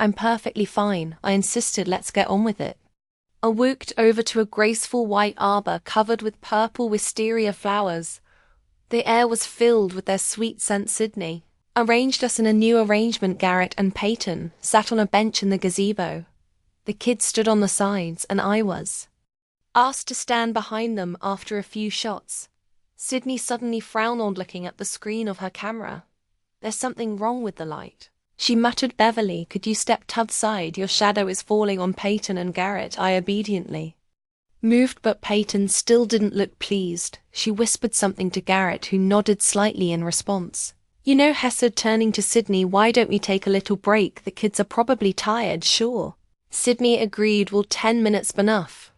"I'm perfectly fine," I insisted. "Let's get on with it." I walked over to a graceful white arbor covered with purple wisteria flowers. The air was filled with their sweet scent. Sydney arranged us in a new arrangement. Garrett and Peyton sat on a bench in the gazebo. The kids stood on the sides, and I was asked to stand behind them. After a few shots, Sydney suddenly frowned, looking at the screen of her camera. "There's something wrong with the light." She muttered, "Beverly, could you step to the side? Your shadow is falling on Peyton and Garrett." I obediently moved, but Peyton still didn't look pleased. She whispered something to Garrett, who nodded slightly in response. "You know," Hesed, turning to Sydney, "why don't we take a little break? The kids are probably tired." "Sure." Sydney agreed. "Will 10 minutes be enough?"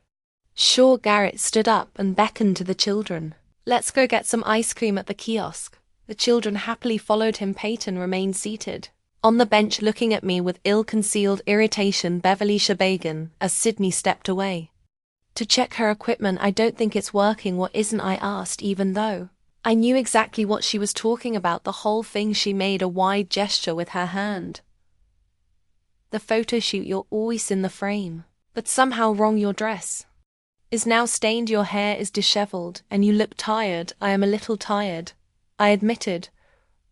"Sure." Garrett stood up and beckoned to the children. "Let's go get some ice cream at the kiosk." The children happily followed him. Peyton remained seated on the bench, looking at me with ill-concealed irritation. "Beverly Shabagan," as Sydney stepped away to check her equipment. "I don't think it's working." "What isn't?" I asked, even though I knew exactly what she was talking about. "The whole thing." She made a wide gesture with her hand. "The photo shoot. You're always in the frame. But somehow wrong. Your dress is now stained, your hair is disheveled, and you look tired." "I am a little tired," I admitted,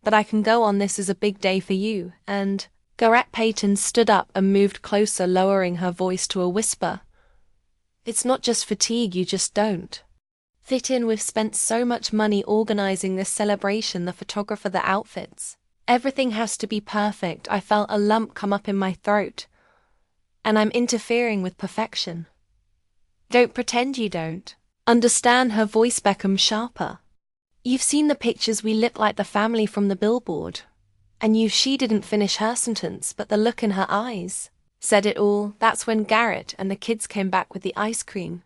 "but I can go on. This is a big day for you, and—" Garrett. Peyton stood up and moved closer, lowering her voice to a whisper. "It's not just fatigue, you just don't fit in. We've spent so much money organizing this celebration, the photographer, the outfits. Everything has to be perfect." I felt a lump come up in my throat. "And I'm interfering with perfection." "Don't pretend you don't understand." Her voice became sharper. "You've seen the pictures. We look like the family from the billboard." And you— She didn't finish her sentence, but the look in her eyes said it all. That's when Garrett and the kids came back with the ice cream.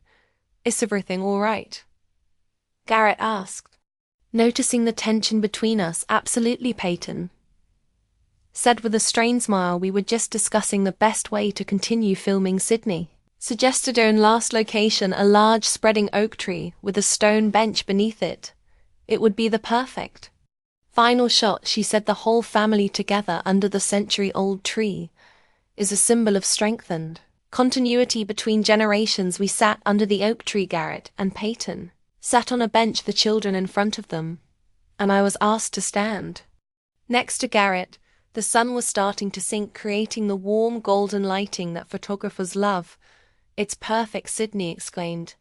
"Is everything all right?" Garrett asked, noticing the tension between us. "Absolutely," Peyton said with a strained smile. "We were just discussing the best way to continue filming." Sydney suggested our last location, a large spreading oak tree with a stone bench beneath it. "It would be the perfect final shot," she said. "The whole family together under the century-old tree is a symbol of strength and continuity between generations." We sat under the oak tree. Garrett and Peyton sat on a bench, the children in front of them, and I was asked to stand next to Garrett. The sun was starting to sink, creating the warm golden lighting that photographers love. "It's perfect," Sydney exclaimed.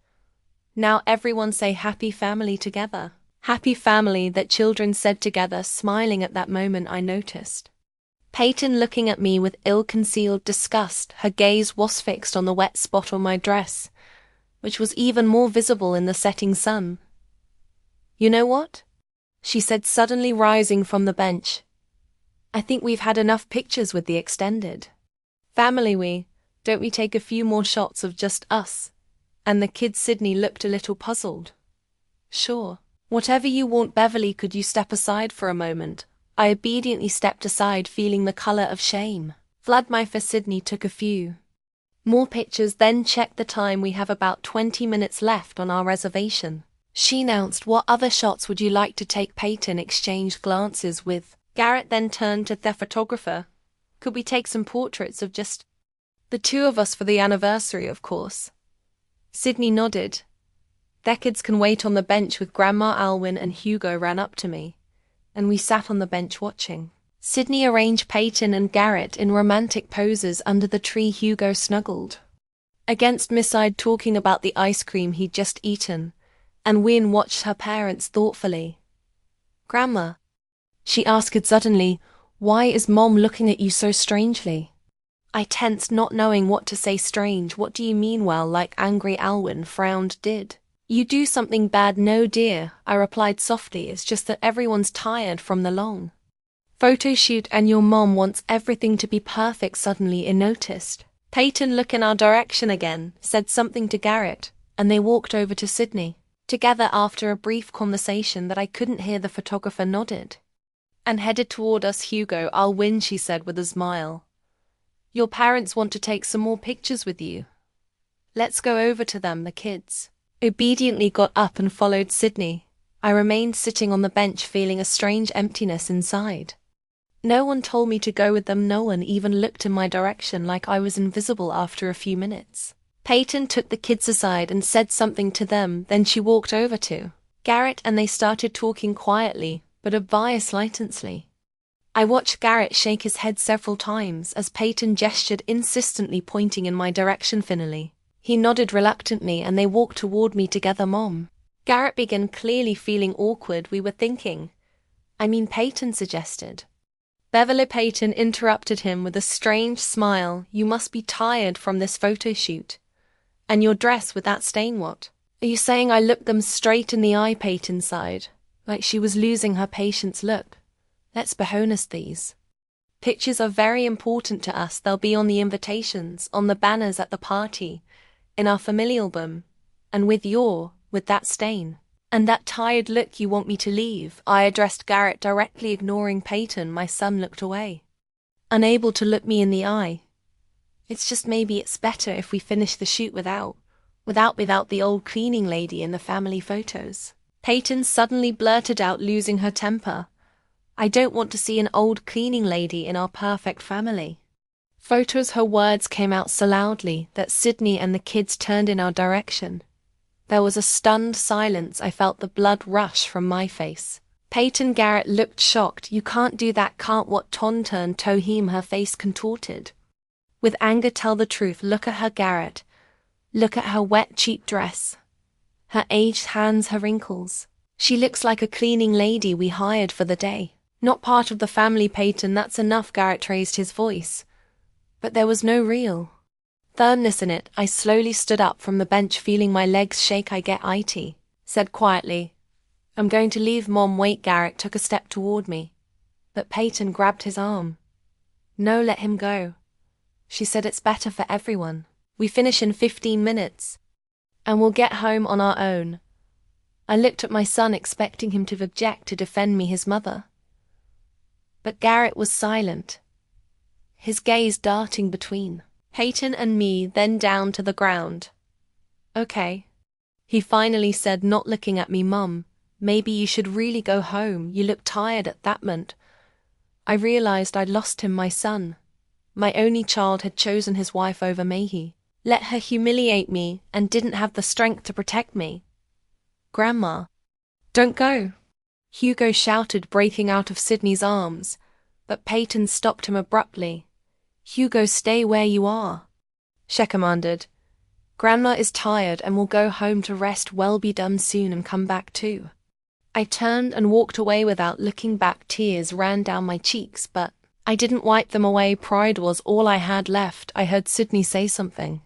"Now everyone say happy family together." "Happy family," that children said together, smiling. At that moment I noticed Peyton looking at me with ill-concealed disgust. Her gaze was fixed on the wet spot on my dress, which was even more visible in the setting sun. "You know what?" she said, suddenly rising from the bench. "I think we've had enough pictures with the extended family. Don't we take a few more shots of just us and the kids?" Sydney looked a little puzzled. "Sure. Whatever you want." "Beverly, could you step aside for a moment?" I obediently stepped aside, feeling the color of shame flood my face. Sydney took a few more pictures, then checked the time. "We have about 20 minutes left on our reservation," she announced. "What other shots would you like to take?" Peyton exchanged glances with Garrett, then turned to the photographer. "Could we take some portraits of just the two of us for the anniversary?" "Of course." Sydney nodded. "Their kids can wait on the bench with Grandma." Alwyn and Hugo ran up to me, and we sat on the bench watching. Sydney arranged Peyton and Garrett in romantic poses under the tree. Hugo snuggled against my side, talking about the ice cream he'd just eaten, and Wynne watched her parents thoughtfully. "Grandma," she asked suddenly, "why is Mom looking at you so strangely?" I tensed, not knowing what to say. "Strange? What do you mean?" "Well, like angry." Alwyn frowned. "Did you do something bad?" "No, dear," I replied softly. "It's just that everyone's tired from the long photo shoot, and your mom wants everything to be perfect." Suddenly I noticed Peyton look in our direction again, said something to Garrett, and they walked over to Sydney together. After a brief conversation that I couldn't hear, the photographer nodded and headed toward us. "Hugo, I'll win," she said with a smile. "Your parents want to take some more pictures with you. Let's go over to them." The kids obediently got up and followed Sydney. I remained sitting on the bench, feeling a strange emptiness inside. No one told me to go with them. No one even looked in my direction, like I was invisible. After a few minutes, Peyton took the kids aside and said something to them. Then she walked over to Garrett and they started talking quietly, but obviously. I watched Garrett shake his head several times as Peyton gestured insistently, pointing in my direction. Finally, he nodded reluctantly and they walked toward me together. "Mom." Garrett began, clearly feeling awkward. "We were thinking. Peyton suggested Beverly Peyton interrupted him with a strange smile. You must be tired from this photo shoot. And your dress with that stain, what? Are you saying I looked them straight in the eye? Peyton sighed, like she was losing her patience. Look, let's be honest, these pictures are very important to us. They'll be on the invitations, on the banners at the party, in our family album, and with that stain. And that tired look, you want me to leave? I addressed Garrett directly, ignoring Peyton. My son looked away, unable to look me in the eye. It's just maybe it's better if we finish the shoot without the old cleaning lady in the family photos. Peyton suddenly blurted out, losing her temper. I don't want to see an old cleaning lady in our perfect family photos. Her words came out so loudly that Sydney and the kids turned in our direction. There was a stunned silence. I felt the blood rush from my face. Peyton Garrett looked shocked. You can't do that, can't what? Ton turned Tohim, her face contorted with anger. Tell the truth. Look at her, Garrett. Look at her wet, cheap dress. Her aged hands, her wrinkles. She looks like a cleaning lady we hired for the day. Not part of the family, Peyton. That's enough. Garrett raised his voice. But there was no real firmness in it. I slowly stood up from the bench, feeling my legs shake. I get it, said quietly. I'm going to leave, Mom. Wait. Garrett took a step toward me, but Peyton grabbed his arm. No, let him go. She said it's better for everyone. We finish in 15 minutes, and we'll get home on our own. I looked at my son, expecting him to object, to defend me, his mother. But Garrett was silent, his gaze darting between Peyton and me, then down to the ground. Okay, he finally said, not looking at me. Mum, maybe you should really go home. You look tired. At that moment, I realized I'd lost him. My son, my only child, had chosen his wife over me. Let her humiliate me and didn't have the strength to protect me. Grandma, don't go, Hugo shouted, breaking out of Sydney's arms, but Peyton stopped him abruptly. Hugo, stay where you are, she commanded. Grandma is tired and will go home to rest. We'll be done soon and come back too. I turned and walked away without looking back. Tears ran down my cheeks, but I didn't wipe them away. Pride was all I had left. I heard Sydney say something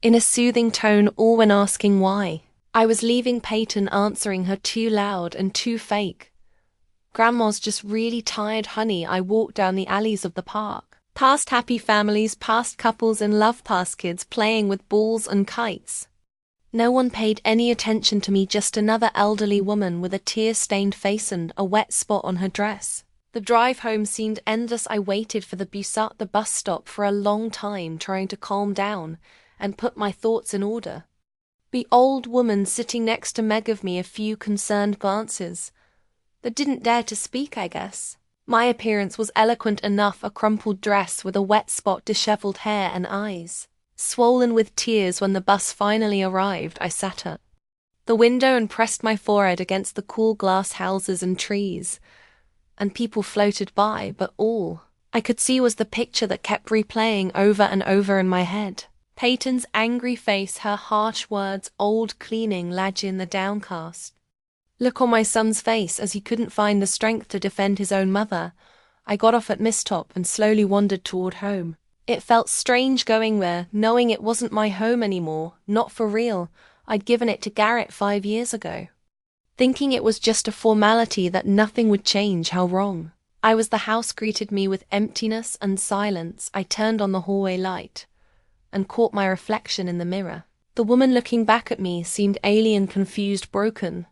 in a soothing tone, all when asking why I was leaving. Peyton answering her, too loud and too fake. Grandma's just really tired, honey. I walked down the alleys of the park, past happy families, past couples in love, past kids playing with balls and kites. No one paid any attention to me, just another elderly woman with a tear-stained face and a wet spot on her dress. The drive home seemed endless. I waited for the bus at the bus stop for a long time, trying to calm down and put my thoughts in order. The old woman sitting next to me gave me a few concerned glances, but didn't dare to speak, I guess. My appearance was eloquent enough, a crumpled dress with a wet spot, disheveled hair and eyes swollen with tears. When the bus finally arrived, I sat at the window and pressed my forehead against the cool glass houses and trees, and people floated by, but all I could see was the picture that kept replaying over and over in my head. Peyton's angry face, her harsh words, old cleaning lady, in the downcast look on my son's face as he couldn't find the strength to defend his own mother. I got off at Mistop and slowly wandered toward home. It felt strange going there, knowing it wasn't my home anymore, not for real. I'd given it to Garrett 5 years ago, thinking it was just a formality, that nothing would change. How wrong I was. The house greeted me with emptiness and silence. I turned on the hallway light and caught my reflection in the mirror. The woman looking back at me seemed alien, confused, broken.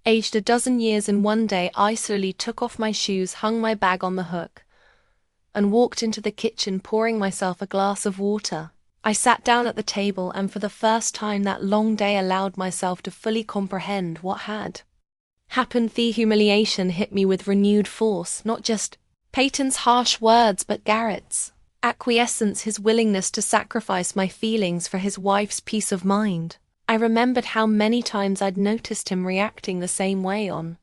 Aged a dozen years in one day. I slowly took off my shoes, hung my bag on the hook, and walked into the kitchen, pouring myself a glass of water. I sat down at the table, and for the first time that long day allowed myself to fully comprehend what had happened. The humiliation hit me with renewed force, not just Peyton's harsh words, but Garrett's acquiescence, his willingness to sacrifice my feelings for his wife's peace of mind. I remembered how many times I'd noticed him reacting the same way on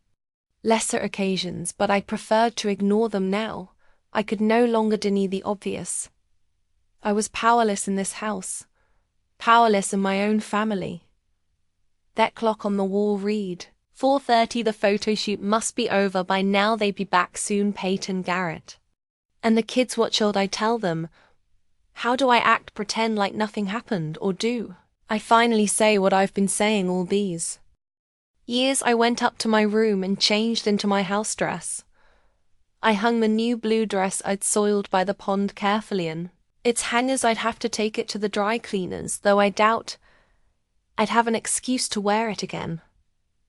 lesser occasions, but I preferred to ignore them now. I could no longer deny the obvious. I was powerless in this house, powerless in my own family. That clock on the wall read 4:30. The photo shoot must be over by now. They'd be back soon. Peyton Garrett And the kids, what should I tell them? How do I act, pretend like nothing happened, or do I finally say what I've been saying all these years? I went up to my room and changed into my house dress. I hung the new blue dress I'd soiled by the pond carefully in its hangers. I'd have to take it to the dry cleaners, though I doubt I'd have an excuse to wear it again.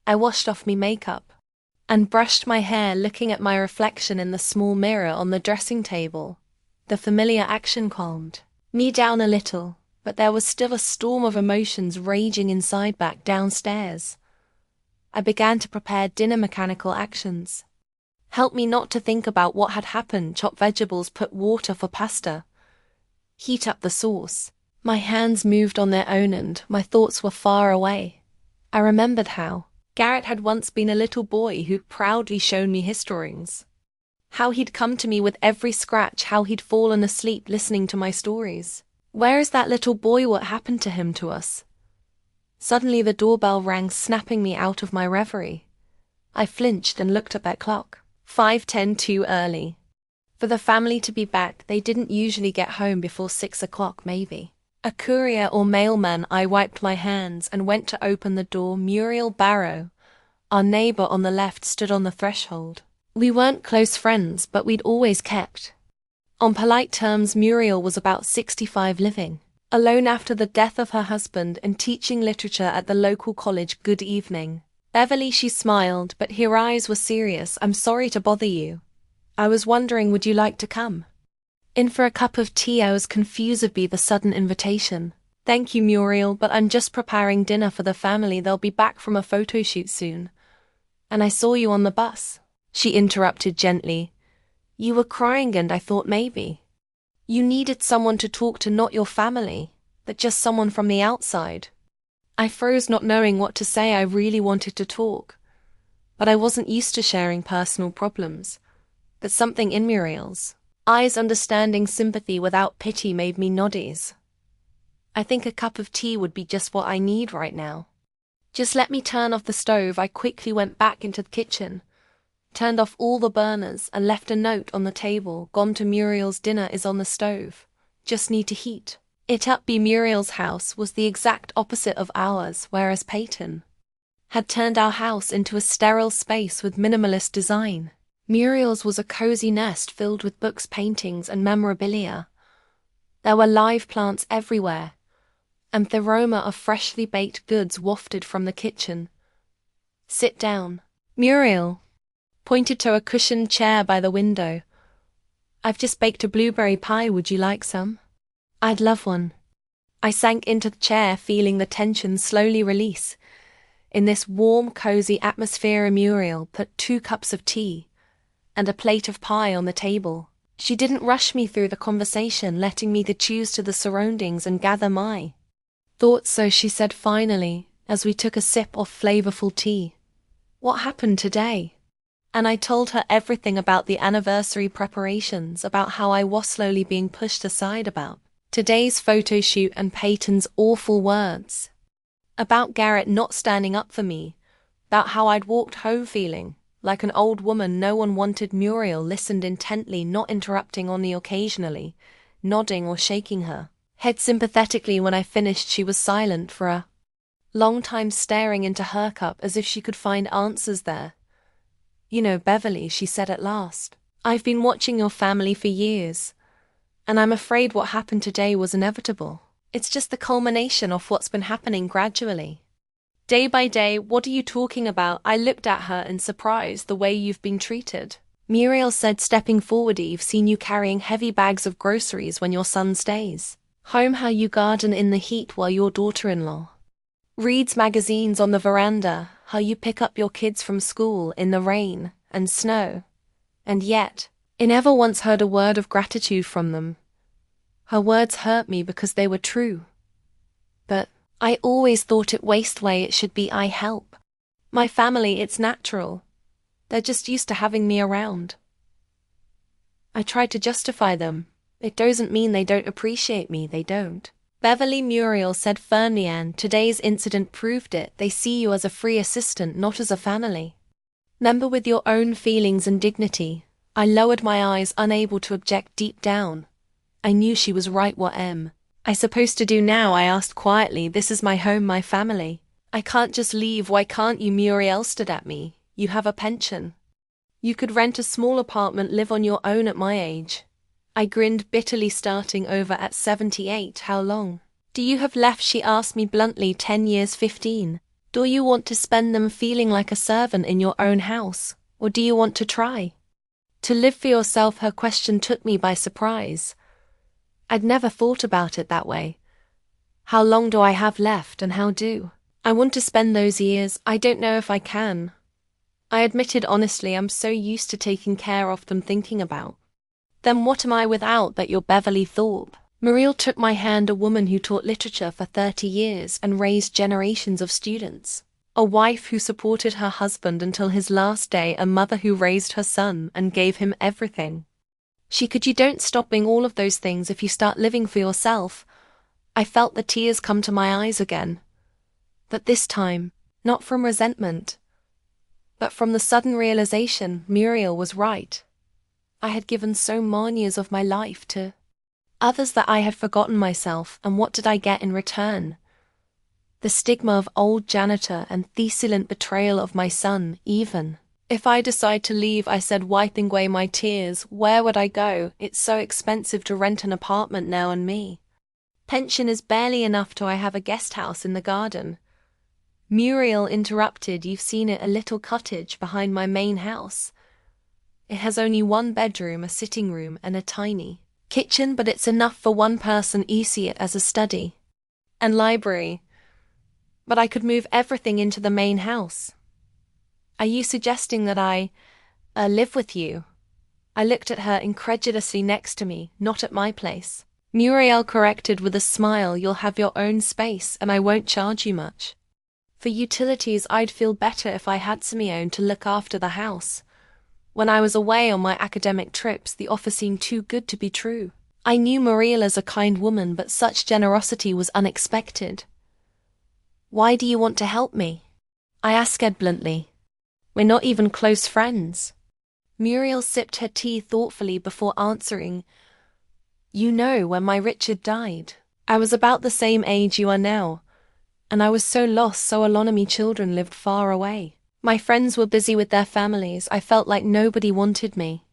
I washed off me makeup and brushed my hair, looking at my reflection in the small mirror on the dressing table. The familiar action calmed me down a little, but there was still a storm of emotions raging inside. Back downstairs, I began to prepare dinner. Mechanical actions helped me not to think about what had happened. Chop vegetables, put water for pasta, heat up the sauce. My hands moved on their own and my thoughts were far away. I remembered how Garrett had once been a little boy who'd proudly shown me his drawings. How he'd come to me with every scratch, how he'd fallen asleep listening to my stories. Where is that little boy? What happened to him, to us? Suddenly the doorbell rang, snapping me out of my reverie. I flinched and looked at that clock. 5:10, too early for the family to be back. They didn't usually get home before 6 o'clock, maybe a courier or mailman. I wiped my hands and went to open the door. Muriel Barrow, our neighbor on the left, stood on the threshold. We weren't close friends, but we'd always kept on polite terms. Muriel was about 65, living alone after the death of her husband and teaching literature at the local college. Good evening, Beverly, she smiled, but her eyes were serious. I'm sorry to bother you. I was wondering, would you like to come in for a cup of tea? I was confused by the sudden invitation. Thank you, Muriel, but I'm just preparing dinner for the family. They'll be back from a photo shoot soon. And I saw you on the bus, she interrupted gently. You were crying and I thought maybe you needed someone to talk to, not your family, but just someone from the outside. I froze, not knowing what to say. I really wanted to talk, but I wasn't used to sharing personal problems. But something in Muriel's eyes, understanding, sympathy without pity, made me noddies. I think a cup of tea would be just what I need right now. Just let me turn off the stove. I quickly went back into the kitchen, turned off all the burners, and left a note on the table. Gone to Muriel's. Dinner is on the stove. Just need to heat it up. Muriel's house was the exact opposite of ours, whereas Peyton had turned our house into a sterile space with minimalist design. Muriel's was a cozy nest filled with books, paintings, and memorabilia. There were live plants everywhere, and the aroma of freshly baked goods wafted from the kitchen. Sit down. Muriel pointed to a cushioned chair by the window. I've just baked a blueberry pie. Would you like some? I'd love one. I sank into the chair, feeling the tension slowly release. In this warm, cozy atmosphere, Muriel put 2 cups of tea and a plate of pie on the table. She didn't rush me through the conversation, letting me to choose to the surroundings and gather my thoughts. So she said finally, as we took a sip of flavorful tea, what happened today? And I told her everything about the anniversary preparations, about how I was slowly being pushed aside, about today's photo shoot and Peyton's awful words, about Garrett not standing up for me, about how I'd walked home feeling like an old woman no one wanted. Muriel listened intently, not interrupting, only occasionally nodding or shaking her head sympathetically. When I finished, she was silent for a long time, staring into her cup as if she could find answers there. You know, Beverly, she said at last, I've been watching your family for years, and I'm afraid what happened today was inevitable. It's just the culmination of what's been happening gradually, day by day. What are you talking about? I looked at her in surprise. The way you've been treated, Muriel said, stepping forward. I've seen you carrying heavy bags of groceries when your son stays home, how you garden in the heat while your daughter-in-law reads magazines on the veranda, how you pick up your kids from school in the rain and snow. And yet, I never once heard a word of gratitude from them. Her words hurt me because they were true. But I always thought it waste way it should be. I help my family, it's natural. They're just used to having me around. I tried to justify them. It doesn't mean they don't appreciate me, they don't. Beverly, Muriel said firmly, and today's incident proved it. They see you as a free assistant, not as a family member with your own feelings and dignity. I lowered my eyes, unable to object deep down. I knew she was right. What am I supposed to do now? I asked quietly. This is my home, my family. I can't just leave. Why can't you? Muriel stood at me. You have a pension. You could rent a small apartment, live on your own at my age. I grinned bitterly. Starting over at 78, how long do you have left? She asked me bluntly. 10 years, 15. Do you want to spend them feeling like a servant in your own house, or do you want to try to live for yourself? Her question took me by surprise. I'd never thought about it that way. How long do I have left, and how do I want to spend those years? I don't know if I can. I admitted honestly. I'm so used to taking care of them, thinking about them. What am I without that? You're Beverly Thorpe. Muriel took my hand, a woman who taught literature for 30 years and raised generations of students. A wife who supported her husband until his last day, a mother who raised her son and gave him everything she could. You don't stop being all of those things if you start living for yourself. I felt the tears come to my eyes again. But this time, not from resentment, but from the sudden realization Muriel was right. I had given so many years of my life to others that I had forgotten myself, and what did I get in return? The stigma of old janitor and the silent betrayal of my son. Even if I decide to leave, I said, wiping away my tears, where would I go? It's so expensive to rent an apartment now, and me pension is barely enough to I have a guest house in the garden. Muriel interrupted. You've seen it, a little cottage behind my main house. It has only one bedroom, a sitting room, and a tiny kitchen, but it's enough for one person. You see it as a study and library. But I could move everything into the main house. Are you suggesting that I live with you? I looked at her incredulously. Next to me, not at my place. Muriel corrected with a smile. You'll have your own space, and I won't charge you much for utilities. I'd feel better if I had Simeon to look after the house. When I was away on my academic trips, the offer seemed too good to be true. I knew Muriel as a kind woman, but such generosity was unexpected. Why do you want to help me? I asked bluntly. We're not even close friends. Muriel sipped her tea thoughtfully before answering. You know, when my Richard died, I was about the same age you are now, and I was so lost, so alone. My children lived far away. My friends were busy with their families. I felt like nobody wanted me.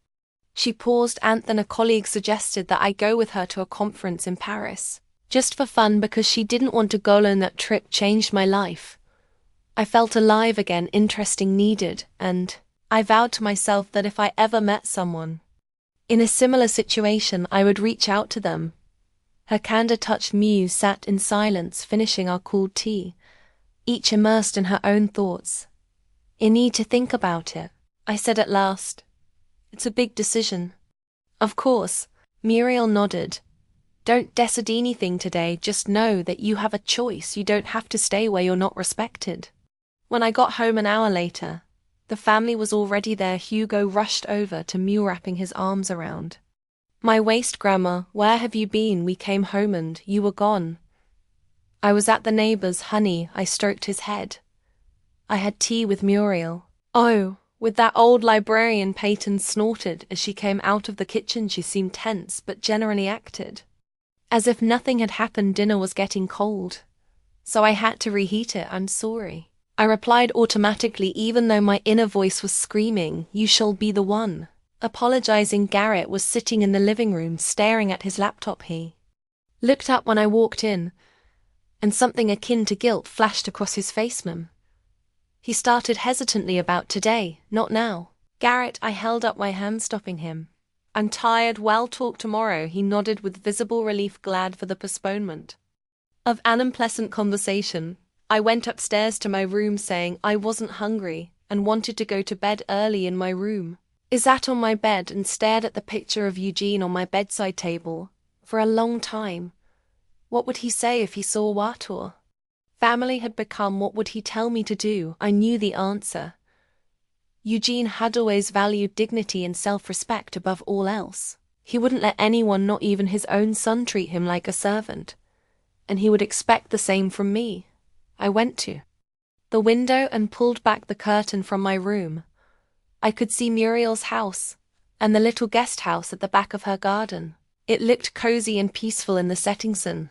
She paused, and then a colleague suggested that I go with her to a conference in Paris, just for fun, because she didn't want to go alone. That trip changed my life. I felt alive again, interesting, needed, and I vowed to myself that if I ever met someone in a similar situation, I would reach out to them. Her candor touched me. Sat in silence, finishing our cold tea, each immersed in her own thoughts. I need to think about it, I said at last. It's a big decision. Of course. Muriel nodded. Don't decide anything today, just know that you have a choice. You don't have to stay where you're not respected. When I got home an hour later, the family was already there. Hugo rushed over to me, wrapping his arms around my waist. Grandma, where have you been? We came home and you were gone. I was at the neighbor's, honey. I stroked his head. I had tea with Muriel. Oh, with that old librarian. Peyton snorted as she came out of the kitchen. She seemed tense, but generally acted as if nothing had happened. Dinner was getting cold, so I had to reheat it. I'm sorry, I replied automatically, even though my inner voice was screaming, you shall be the one apologizing. Garrett was sitting in the living room, staring at his laptop. He looked up when I walked in, and something akin to guilt flashed across his face. Ma'am. He started hesitantly. About today, not now. Garrett, I held up my hand, stopping him. I'm tired. We'll talk tomorrow. He nodded with visible relief, glad for the postponement of an unpleasant conversation. I went upstairs to my room, saying I wasn't hungry and wanted to go to bed early. In my room, I sat on my bed and stared at the picture of Eugene on my bedside table for a long time. What would he say if he saw what or family had become? What would he tell me to do? I knew the answer. Eugene had always valued dignity and self-respect above all else. He wouldn't let anyone, not even his own son, treat him like a servant, and he would expect the same from me. I went to the window and pulled back the curtain from my room. I could see Muriel's house, and the little guest house at the back of her garden. It looked cozy and peaceful in the setting sun.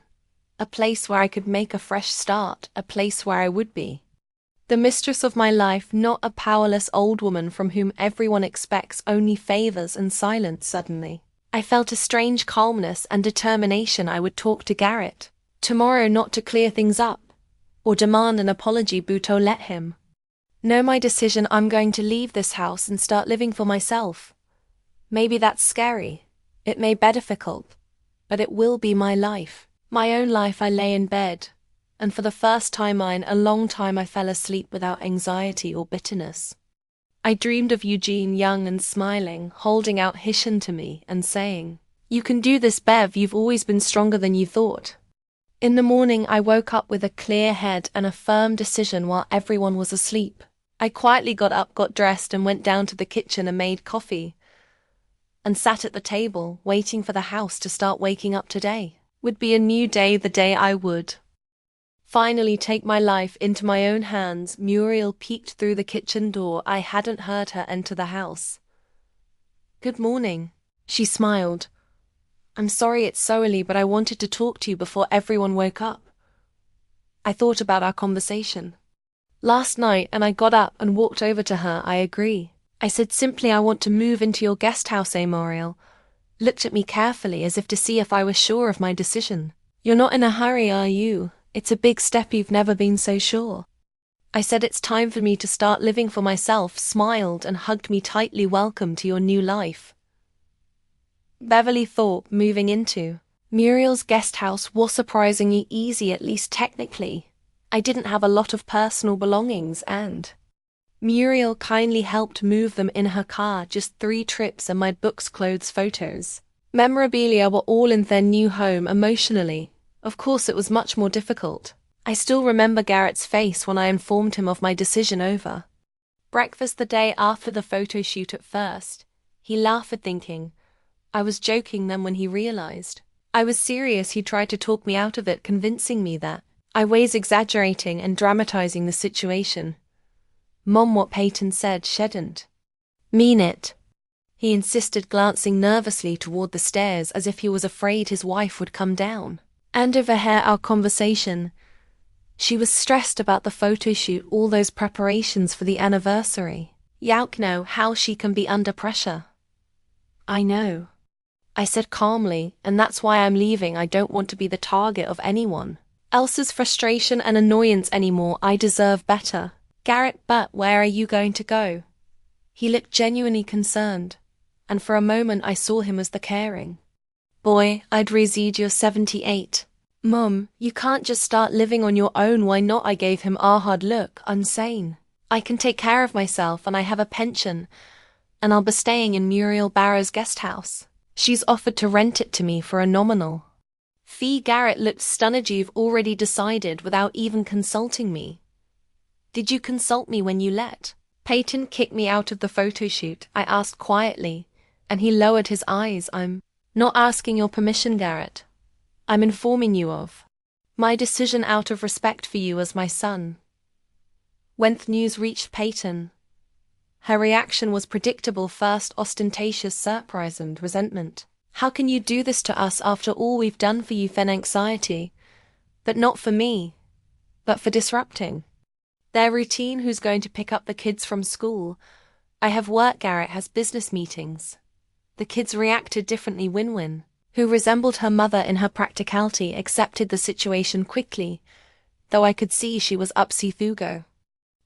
A place where I could make a fresh start, a place where I would be the mistress of my life, not a powerless old woman from whom everyone expects only favors and silence. Suddenly, I felt a strange calmness and determination. I would talk to Garrett tomorrow, not to clear things up or demand an apology, but to let him know my decision. I'm going to leave this house and start living for myself. Maybe that's scary. It may be difficult, but it will be my life. My own life. I lay in bed, and for the first time in a long time I fell asleep without anxiety or bitterness. I dreamed of Eugene, young and smiling, holding out his hand to me and saying, "You can do this, Bev, you've always been stronger than you thought." In the morning I woke up with a clear head and a firm decision while everyone was asleep. I quietly got up, got dressed, and went down to the kitchen and made coffee, and sat at the table, waiting for the house to start waking up. Today would be a new day, the day I would finally take my life into my own hands. Muriel peeked through the kitchen door. I hadn't heard her enter the house. "Good morning," she smiled. "I'm sorry it's so early, but I wanted to talk to you before everyone woke up. I thought about our conversation last night, and I got up and walked over to her." "I agree," I said simply. "I want to move into your guest house." Muriel looked at me carefully as if to see if I was sure of my decision. "You're not in a hurry, are you? It's a big step. You've never been so sure." I said, "It's time for me to start living for myself," smiled and hugged me tightly. "Welcome to your new life." Beverly thought moving into Muriel's guest house was surprisingly easy, at least technically. I didn't have a lot of personal belongings, and Muriel kindly helped move them in her car. Just 3 trips, and my books, clothes, photos, memorabilia were all in their new home. Emotionally, of course, it was much more difficult. I still remember Garrett's face when I informed him of my decision over breakfast the day after the photo shoot. At first, he laughed, thinking I was joking. Then when he realized I was serious, he tried to talk me out of it, convincing me that I was exaggerating and dramatizing the situation. "Mom, what Peyton said shouldn't mean it," he insisted, glancing nervously toward the stairs as if he was afraid his wife would come down and overhear our conversation. She was stressed about the photo shoot, all those preparations for the anniversary. "Yauk know how she can be under pressure." "I know," I said calmly, "and that's why I'm leaving. I don't want to be the target of anyone else's frustration and annoyance anymore. I deserve better." "Garrett, but where are you going to go?" He looked genuinely concerned, and for a moment I saw him as the caring boy I'd raised. "You're 78. Mom, you can't just start living on your own." "Why not?" I gave him a hard look. "I'm sane. I can take care of myself, and I have a pension, and I'll be staying in Muriel Barrow's guest house. She's offered to rent it to me for a nominal fee." Garrett looked stunned. "You've already decided without even consulting me? Did you consult me when you let Peyton kick me out of the photo shoot?" I asked quietly, and he lowered his eyes. "I'm not asking your permission, Garrett. I'm informing you of my decision out of respect for you as my son." When the news reached Peyton, her reaction was predictable. First, ostentatious surprise and resentment. "How can you do this to us after all we've done for you?" Then anxiety, but not for me, but for disrupting their routine. "Who's going to pick up the kids from school?" "I have work. Garrett has business meetings." The kids reacted differently. Win-Win, who resembled her mother in her practicality, accepted the situation quickly, though I could see she was upset. Hugo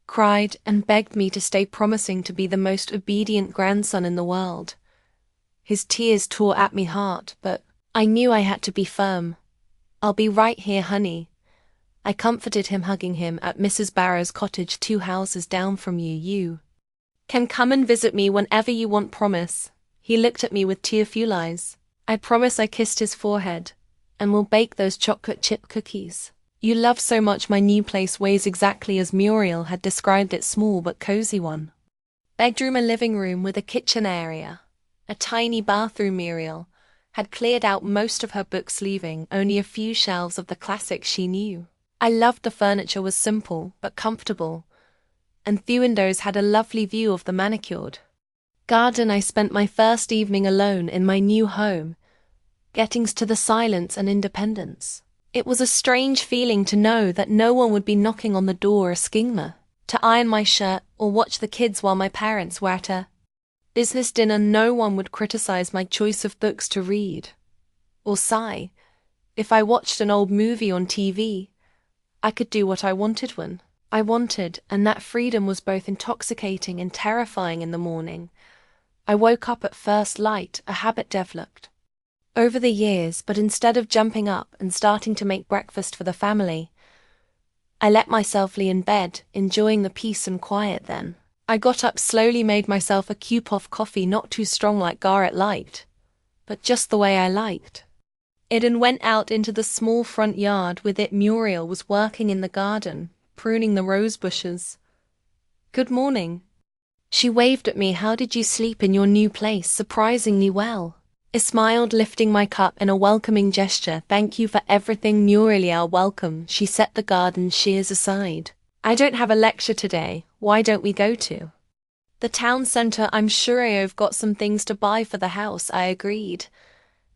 cried and begged me to stay, promising to be the most obedient grandson in the world. His tears tore at me heart, but I knew I had to be firm. "I'll be right here, honey." I comforted him, hugging him. "At Mrs. Barrow's cottage, 2 houses down from you. You can come and visit me whenever you want, promise." He looked at me with tearful eyes. "I promise." I kissed his forehead. "And we'll bake those chocolate chip cookies you love so much." My new place was exactly as Muriel had described it, small but cozy one. Bedroom and living room with a kitchen area, a tiny bathroom. Muriel had cleared out most of her books, leaving only a few shelves of the classics she knew. I loved the furniture was simple but comfortable, and the windows had a lovely view of the manicured garden. I spent my first evening alone in my new home, getting to the silence and independence. It was a strange feeling to know that no one would be knocking on the door asking me to iron my shirt or watch the kids while my parents were at a business dinner. No one would criticize my choice of books to read or sigh if I watched an old movie on TV. I could do what I wanted when I wanted, and that freedom was both intoxicating and terrifying. In the morning, I woke up at first light, a habit developed over the years, but instead of jumping up and starting to make breakfast for the family, I let myself lie in bed, enjoying the peace and quiet. Then I got up slowly, made myself a cup of coffee, not too strong like Garrett liked, but just the way I liked it, and went out into the small front yard with it. Muriel was working in the garden, pruning the rose bushes. "Good morning." She waved at me. "How did you sleep in your new place?" "Surprisingly well." I smiled, lifting my cup in a welcoming gesture. "Thank you for everything." "Muriel, you're welcome." She set the garden shears aside. "I don't have a lecture today. Why don't we go to the town center? I'm sure I've got some things to buy for the house." I agreed,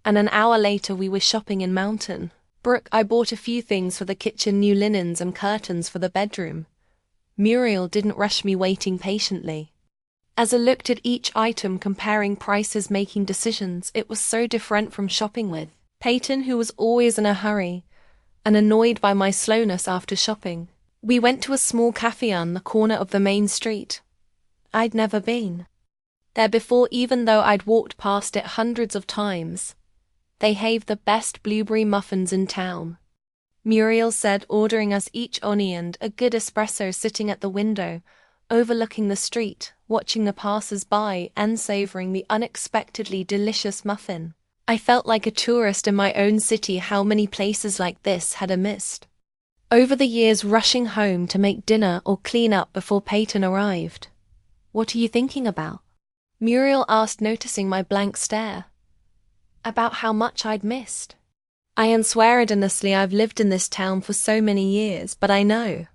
and an hour later we were shopping in Mountain Brook. I bought a few things for the kitchen, new linens and curtains for the bedroom. Muriel didn't rush me, waiting patiently as I looked at each item, comparing prices, making decisions. It was so different from shopping with Peyton, who was always in a hurry and annoyed by my slowness after shopping. We went to a small cafe on the corner of the main street. I'd never been there before, even though I'd walked past it hundreds of times. They have the best blueberry muffins in town, Muriel said, ordering us each onion, a good espresso, sitting at the window, overlooking the street, watching the passers-by and savoring the unexpectedly delicious muffin. I felt like a tourist in my own city. How many places like this had I missed over the years, rushing home to make dinner or clean up before Peyton arrived. "What are you thinking about?" Muriel asked, noticing my blank stare. "About how much I'd missed." I answered honestly. "I've lived in this town for so many years, but I know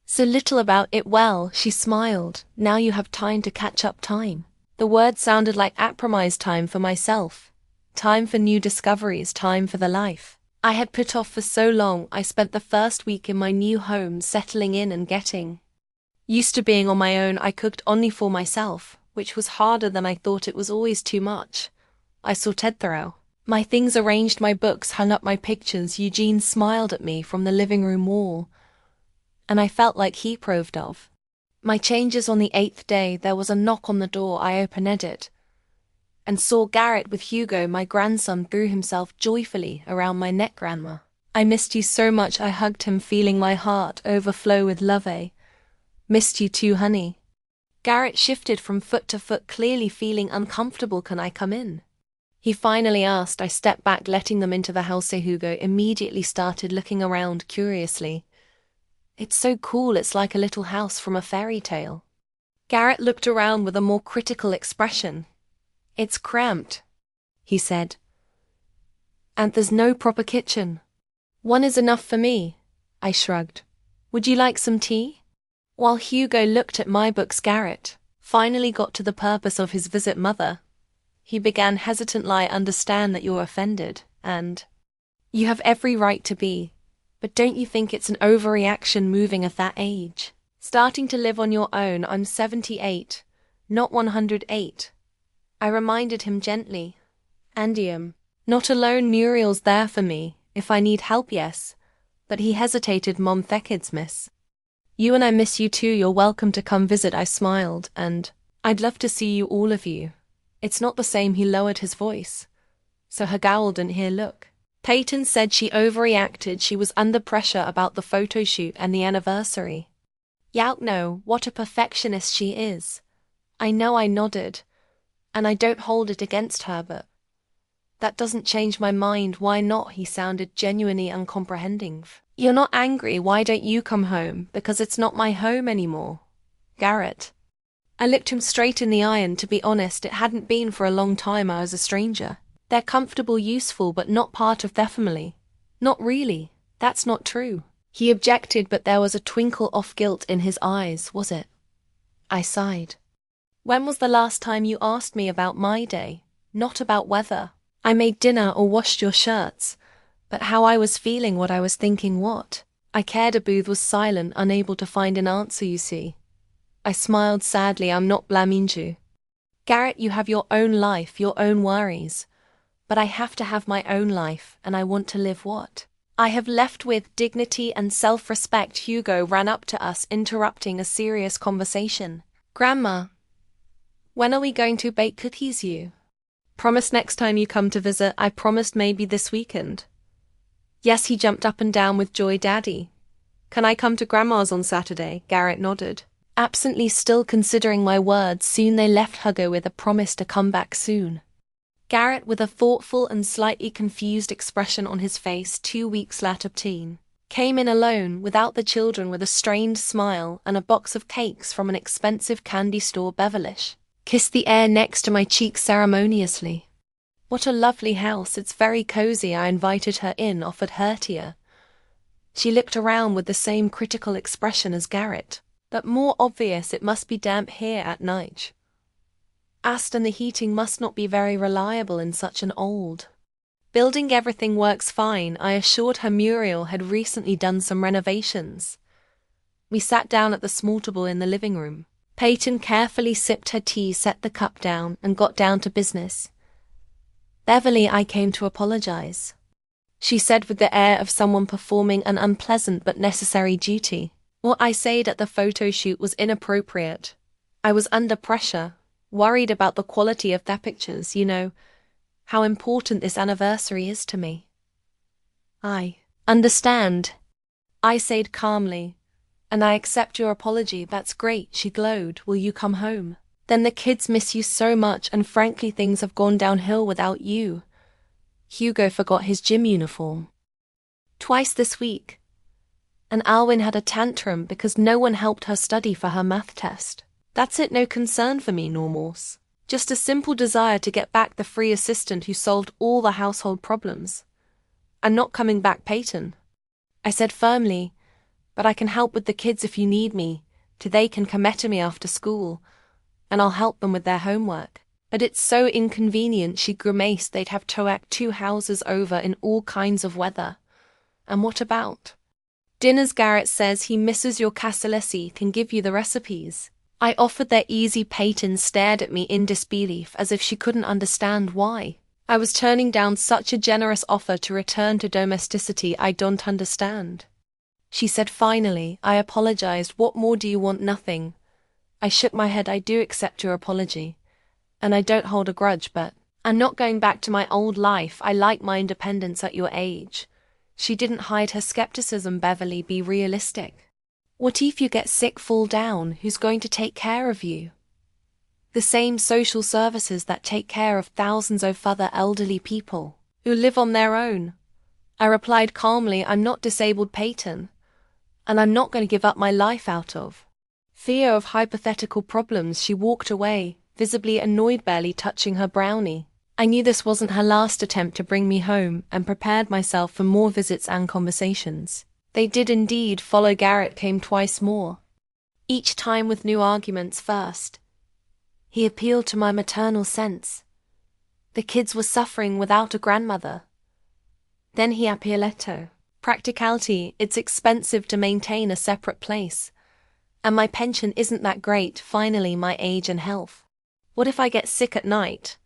so little about it." "Well," she smiled, "now you have time to catch up." Time. The word sounded like appromise. Time for myself. Time for new discoveries. Time for the life I had put off for so long. I spent the first week in my new home, settling in and getting used to being on my own. I cooked only for myself, which was harder than I thought. It was always too much. I sorted through my things, arranged my books, hung up my pictures. Eugene smiled at me from the living room wall, and I felt like he approved of my changes. On the 8th day, there was a knock on the door. I opened it and saw Garrett with Hugo, my grandson. Threw himself joyfully around my neck. "Grandma, I missed you so much." I hugged him, feeling my heart overflow with love. "Missed you too, honey." Garrett shifted from foot to foot, clearly feeling uncomfortable. "Can I come in?" he finally asked. I stepped back, letting them into the house. Hugo immediately started looking around curiously. "It's so cool. It's like a little house from a fairy tale." Garrett looked around with a more critical expression. "It's cramped," he said, "and there's no proper kitchen." "One is enough for me," I shrugged. "Would you like some tea?" While Hugo looked at my books, Garrett finally got to the purpose of his visit. "Mother," he began hesitantly, "I understand that you're offended, and you have every right to be, but don't you think it's an overreaction moving at that age? Starting to live on your own? I'm 78, not 108. I reminded him gently. "And not alone. Muriel's there for me. If I need help, yes." But he hesitated. "Mom, Theckids, miss. You, and I miss you too. You're welcome to come visit." I smiled. "And I'd love to see you, all of you." "It's not the same." He lowered his voice, so Hagal didn't hear. "Look, Peyton said she overreacted. She was under pressure about the photo shoot and the anniversary." "Yout know what a perfectionist she is." I know. I nodded. "And I don't hold it against her, but that doesn't change my mind." "Why not?" He sounded genuinely uncomprehending. "You're not angry? Why don't you come home?" "Because it's not my home anymore, Garrett." I looked him straight in the eye, and to be honest, it hadn't been for a long time. I was a stranger. "They're comfortable, useful, but not part of their family." "Not really. That's not true." He objected, but there was a twinkle of guilt in his eyes. "Was it?" I sighed. When was the last time you asked me about my day, not about whether I made dinner or washed your shirts, but how I was feeling, what I was thinking, what I cared? Booth was silent, unable to find an answer, you see. I smiled sadly. I'm not blaming you. Garrett, you have your own life, your own worries. But I have to have my own life, and I want to live what I have left with dignity and self-respect. Hugo ran up to us, interrupting a serious conversation. Grandma, when are we going to bake cookies, you? Promise next time you come to visit. I promised maybe this weekend. Yes, he jumped up and down with joy. Daddy, can I come to Grandma's on Saturday? Garrett nodded, absently, still considering my words. Soon they left Hugo with a promise to come back soon. Garrett, with a thoughtful and slightly confused expression on his face, 2 weeks later, came in alone, without the children, with a strained smile and a box of cakes from an expensive candy store. Beverlish kissed the air next to my cheek ceremoniously. What a lovely house, it's very cozy. I invited her in, offered her tea. She looked around with the same critical expression as Garrett, but more obvious. It must be damp here at night. And the heating must not be very reliable in such an old building. Everything works fine, I assured her. Muriel had recently done some renovations. We sat down at the small table in the living room. Peyton carefully sipped her tea, set the cup down, and got down to business. Beverly, I came to apologize, she said with the air of someone performing an unpleasant but necessary duty. What I said at the photo shoot was inappropriate. I was under pressure, worried about the quality of their pictures. You know how important this anniversary is to me. I understand, I said calmly, and I accept your apology. That's great, she glowed. Will you come home? Then the kids miss you so much, and frankly things have gone downhill without you. Hugo forgot his gym uniform twice this week, and Alwyn had a tantrum because no one helped her study for her math test. That's it, no concern for me, Normals. Just a simple desire to get back the free assistant who solved all the household problems. I'm not coming back, Peyton, I said firmly, but I can help with the kids if you need me. They can come to me after school, and I'll help them with their homework. But it's so inconvenient, she grimaced. They'd have to act 2 houses over in all kinds of weather. And what about dinners? Garrett says he misses your cassoulet, can give you the recipes. I offered their easy. Peyton stared at me in disbelief, as if she couldn't understand why I was turning down such a generous offer to return to domesticity. I don't understand, she said finally. I apologized. What more do you want? Nothing. I shook my head. I do accept your apology, and I don't hold a grudge, but I'm not going back to my old life. I like my independence at your age. She didn't hide her skepticism. Beverly, be realistic. What if you get sick, fall down? Who's going to take care of you? The same social services that take care of thousands of other elderly people who live on their own. I replied calmly, I'm not disabled, Peyton, and I'm not going to give up my life out of fear of hypothetical problems. She walked away, visibly annoyed, barely touching her brownie. I knew this wasn't her last attempt to bring me home, and prepared myself for more visits and conversations. They did indeed follow. Garrett came twice more, each time with new arguments. First, he appealed to my maternal sense. The kids were suffering without a grandmother. Then he appealetto practicality. It's expensive to maintain a separate place, and my pension isn't that great. Finally, my age and health. What if I get sick at night,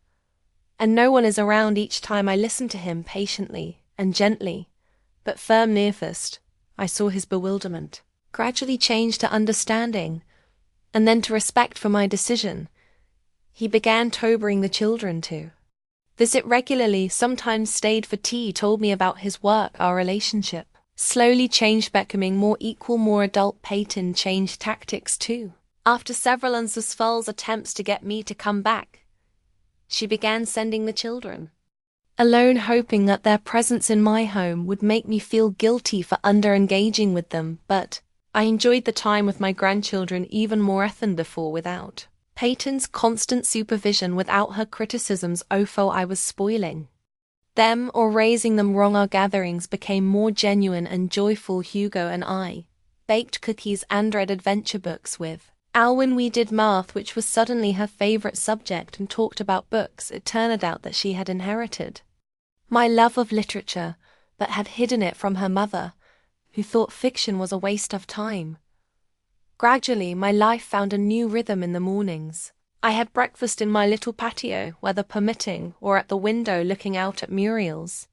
and no one is around? Each time I listened to him patiently and gently, but firm. Nearest, I saw his bewilderment gradually change to understanding, and then to respect for my decision. He began sobering the children to visit regularly, sometimes stayed for tea, told me about his work. Our relationship slowly changed, becoming more equal, more adult. Peyton changed tactics too. After several unsuccessful attempts to get me to come back, she began sending the children alone, hoping that their presence in my home would make me feel guilty for under-engaging with them. But I enjoyed the time with my grandchildren even more than before, without Peyton's constant supervision, without her criticisms. Ofo, I was spoiling them or raising them wrong. Our gatherings became more genuine and joyful. Hugo and I baked cookies and read adventure books with When we did math, which was suddenly her favorite subject, and talked about books it turned out that she had inherited. My love of literature, but had hidden it from her mother, who thought fiction was a waste of time. Gradually, my life found a new rhythm in the mornings. I had breakfast in my little patio, weather permitting, or at the window looking out at Muriel's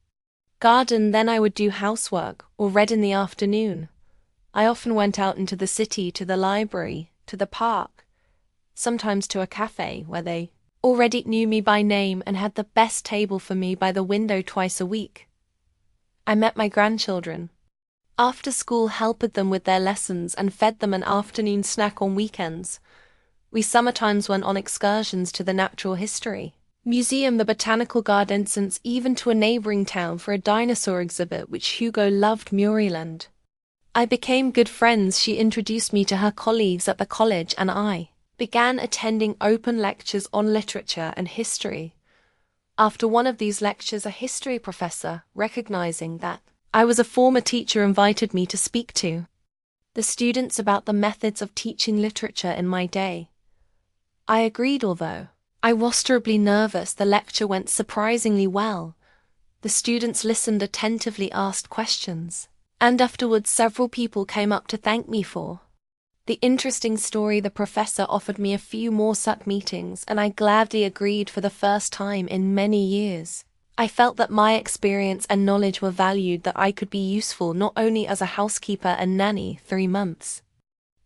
garden. Then I would do housework, or read in the afternoon. I often went out into the city, to the library, to the park, sometimes to a cafe where they already knew me by name and had the best table for me by the window twice a week. I met my grandchildren. After school, helped them with their lessons and fed them an afternoon snack on weekends. We sometimes went on excursions to the Natural History Museum, the Botanical Gardens, and even to a neighboring town for a dinosaur exhibit which Hugo loved. Muriel. I became good friends. She introduced me to her colleagues at the college, and I began attending open lectures on literature and history. After one of these lectures, a history professor, recognizing that I was a former teacher, invited me to speak to the students about the methods of teaching literature in my day. I agreed, although I was terribly nervous. The lecture went surprisingly well. The students listened attentively, asked questions, and afterwards several people came up to thank me for the interesting story. The professor offered me a few more such meetings, and I gladly agreed. For the first time in many years, I felt that my experience and knowledge were valued, that I could be useful not only as a housekeeper and nanny. 3 months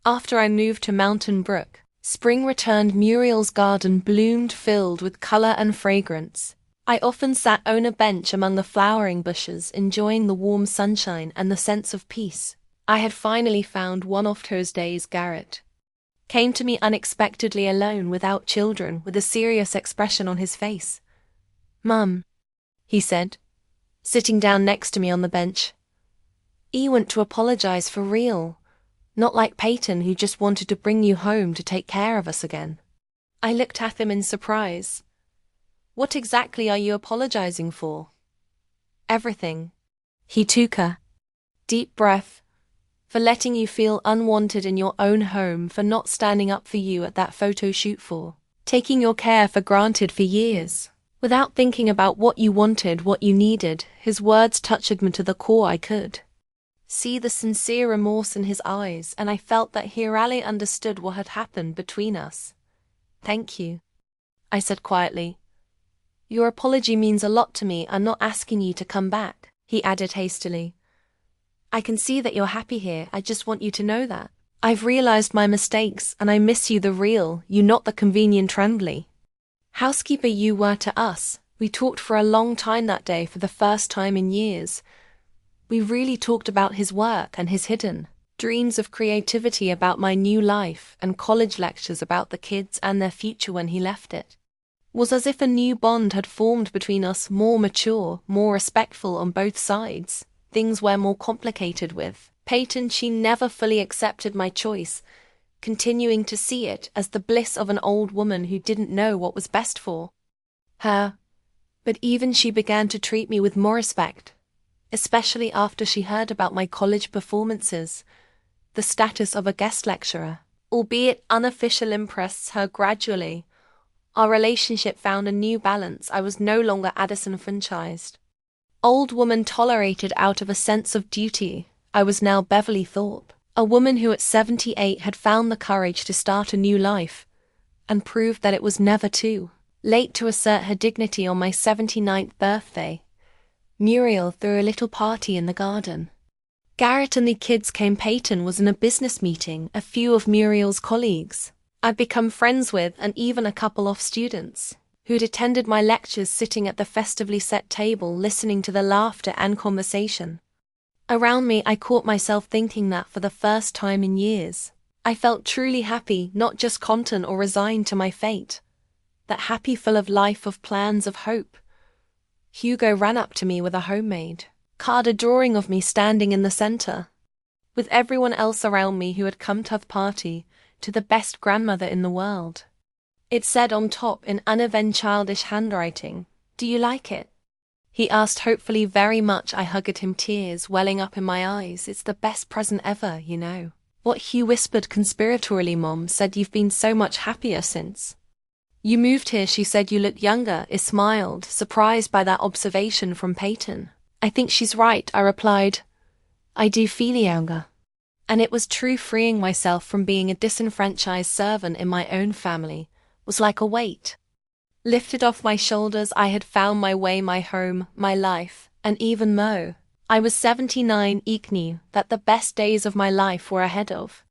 after I moved to Mountain Brook, spring returned. Muriel's garden bloomed, filled with color and fragrance. I often sat on a bench among the flowering bushes, enjoying the warm sunshine and the sense of peace I had finally found. One of those days, Garrett came to me unexpectedly, alone, without children, with a serious expression on his face. "Mum," he said, sitting down next to me on the bench, "I want to apologize for real. Not like Peyton, who just wanted to bring you home to take care of us again." I looked at him in surprise. "What exactly are you apologizing for?" "Everything." He took a deep breath. "For letting you feel unwanted in your own home, for not standing up for you at that photo shoot, for taking your care for granted for years, without thinking about what you wanted, what you needed." His words touched me to the core. I could see the sincere remorse in his eyes, and I felt that he really understood what had happened between us. "Thank you," I said quietly. "Your apology means a lot to me. I'm not asking you to come back," he added hastily. "I can see that you're happy here. I just want you to know that I've realized my mistakes, and I miss you, the real you, not the convenient trembly housekeeper you were to us." We talked for a long time that day, for the first time in years. We really talked about his work and his hidden dreams of creativity, about my new life, and college lectures about the kids and their future when he left it. It was as if a new bond had formed between us, more mature, more respectful on both sides. Things were more complicated with Peyton. She never fully accepted my choice, continuing to see it as the bliss of an old woman who didn't know what was best for her. But even she began to treat me with more respect, especially after she heard about my college performances. The status of a guest lecturer, albeit unofficial, impressed her gradually. Our relationship found a new balance. I was no longer Addison franchised old woman tolerated out of a sense of duty. I was now Beverly Thorpe, a woman who at 78 had found the courage to start a new life, and proved that it was never too late to assert her dignity. On my 79th birthday, Muriel threw a little party in the garden. Garrett and the kids came. Peyton was in a business meeting. A few of Muriel's colleagues I'd become friends with, and even a couple of students who'd attended my lectures, sitting at the festively set table, listening to the laughter and conversation around me. I caught myself thinking that for the first time in years, I felt truly happy, not just content or resigned to my fate. That happy, full of life, of plans, of hope. Hugo ran up to me with a homemade card, a drawing of me standing in the center, with everyone else around me who had come to the party, to the best grandmother in the world. It said on top in uneven childish handwriting, "Do you like it?" He asked hopefully. "Very much." I hugged him, tears welling up in my eyes. "It's the best present ever, you know." What, Hugh whispered conspiratorially. Mom said you've been so much happier since you moved here. She said you looked younger. I smiled, surprised by that observation from Peyton. I think she's right, I replied. I do feel younger. And it was true. Freeing myself from being a disenfranchised servant in my own family was like a weight lifted off my shoulders. I had found my way, my home, my life, and even Mo. I was 79. Eek knew that the best days of my life were ahead of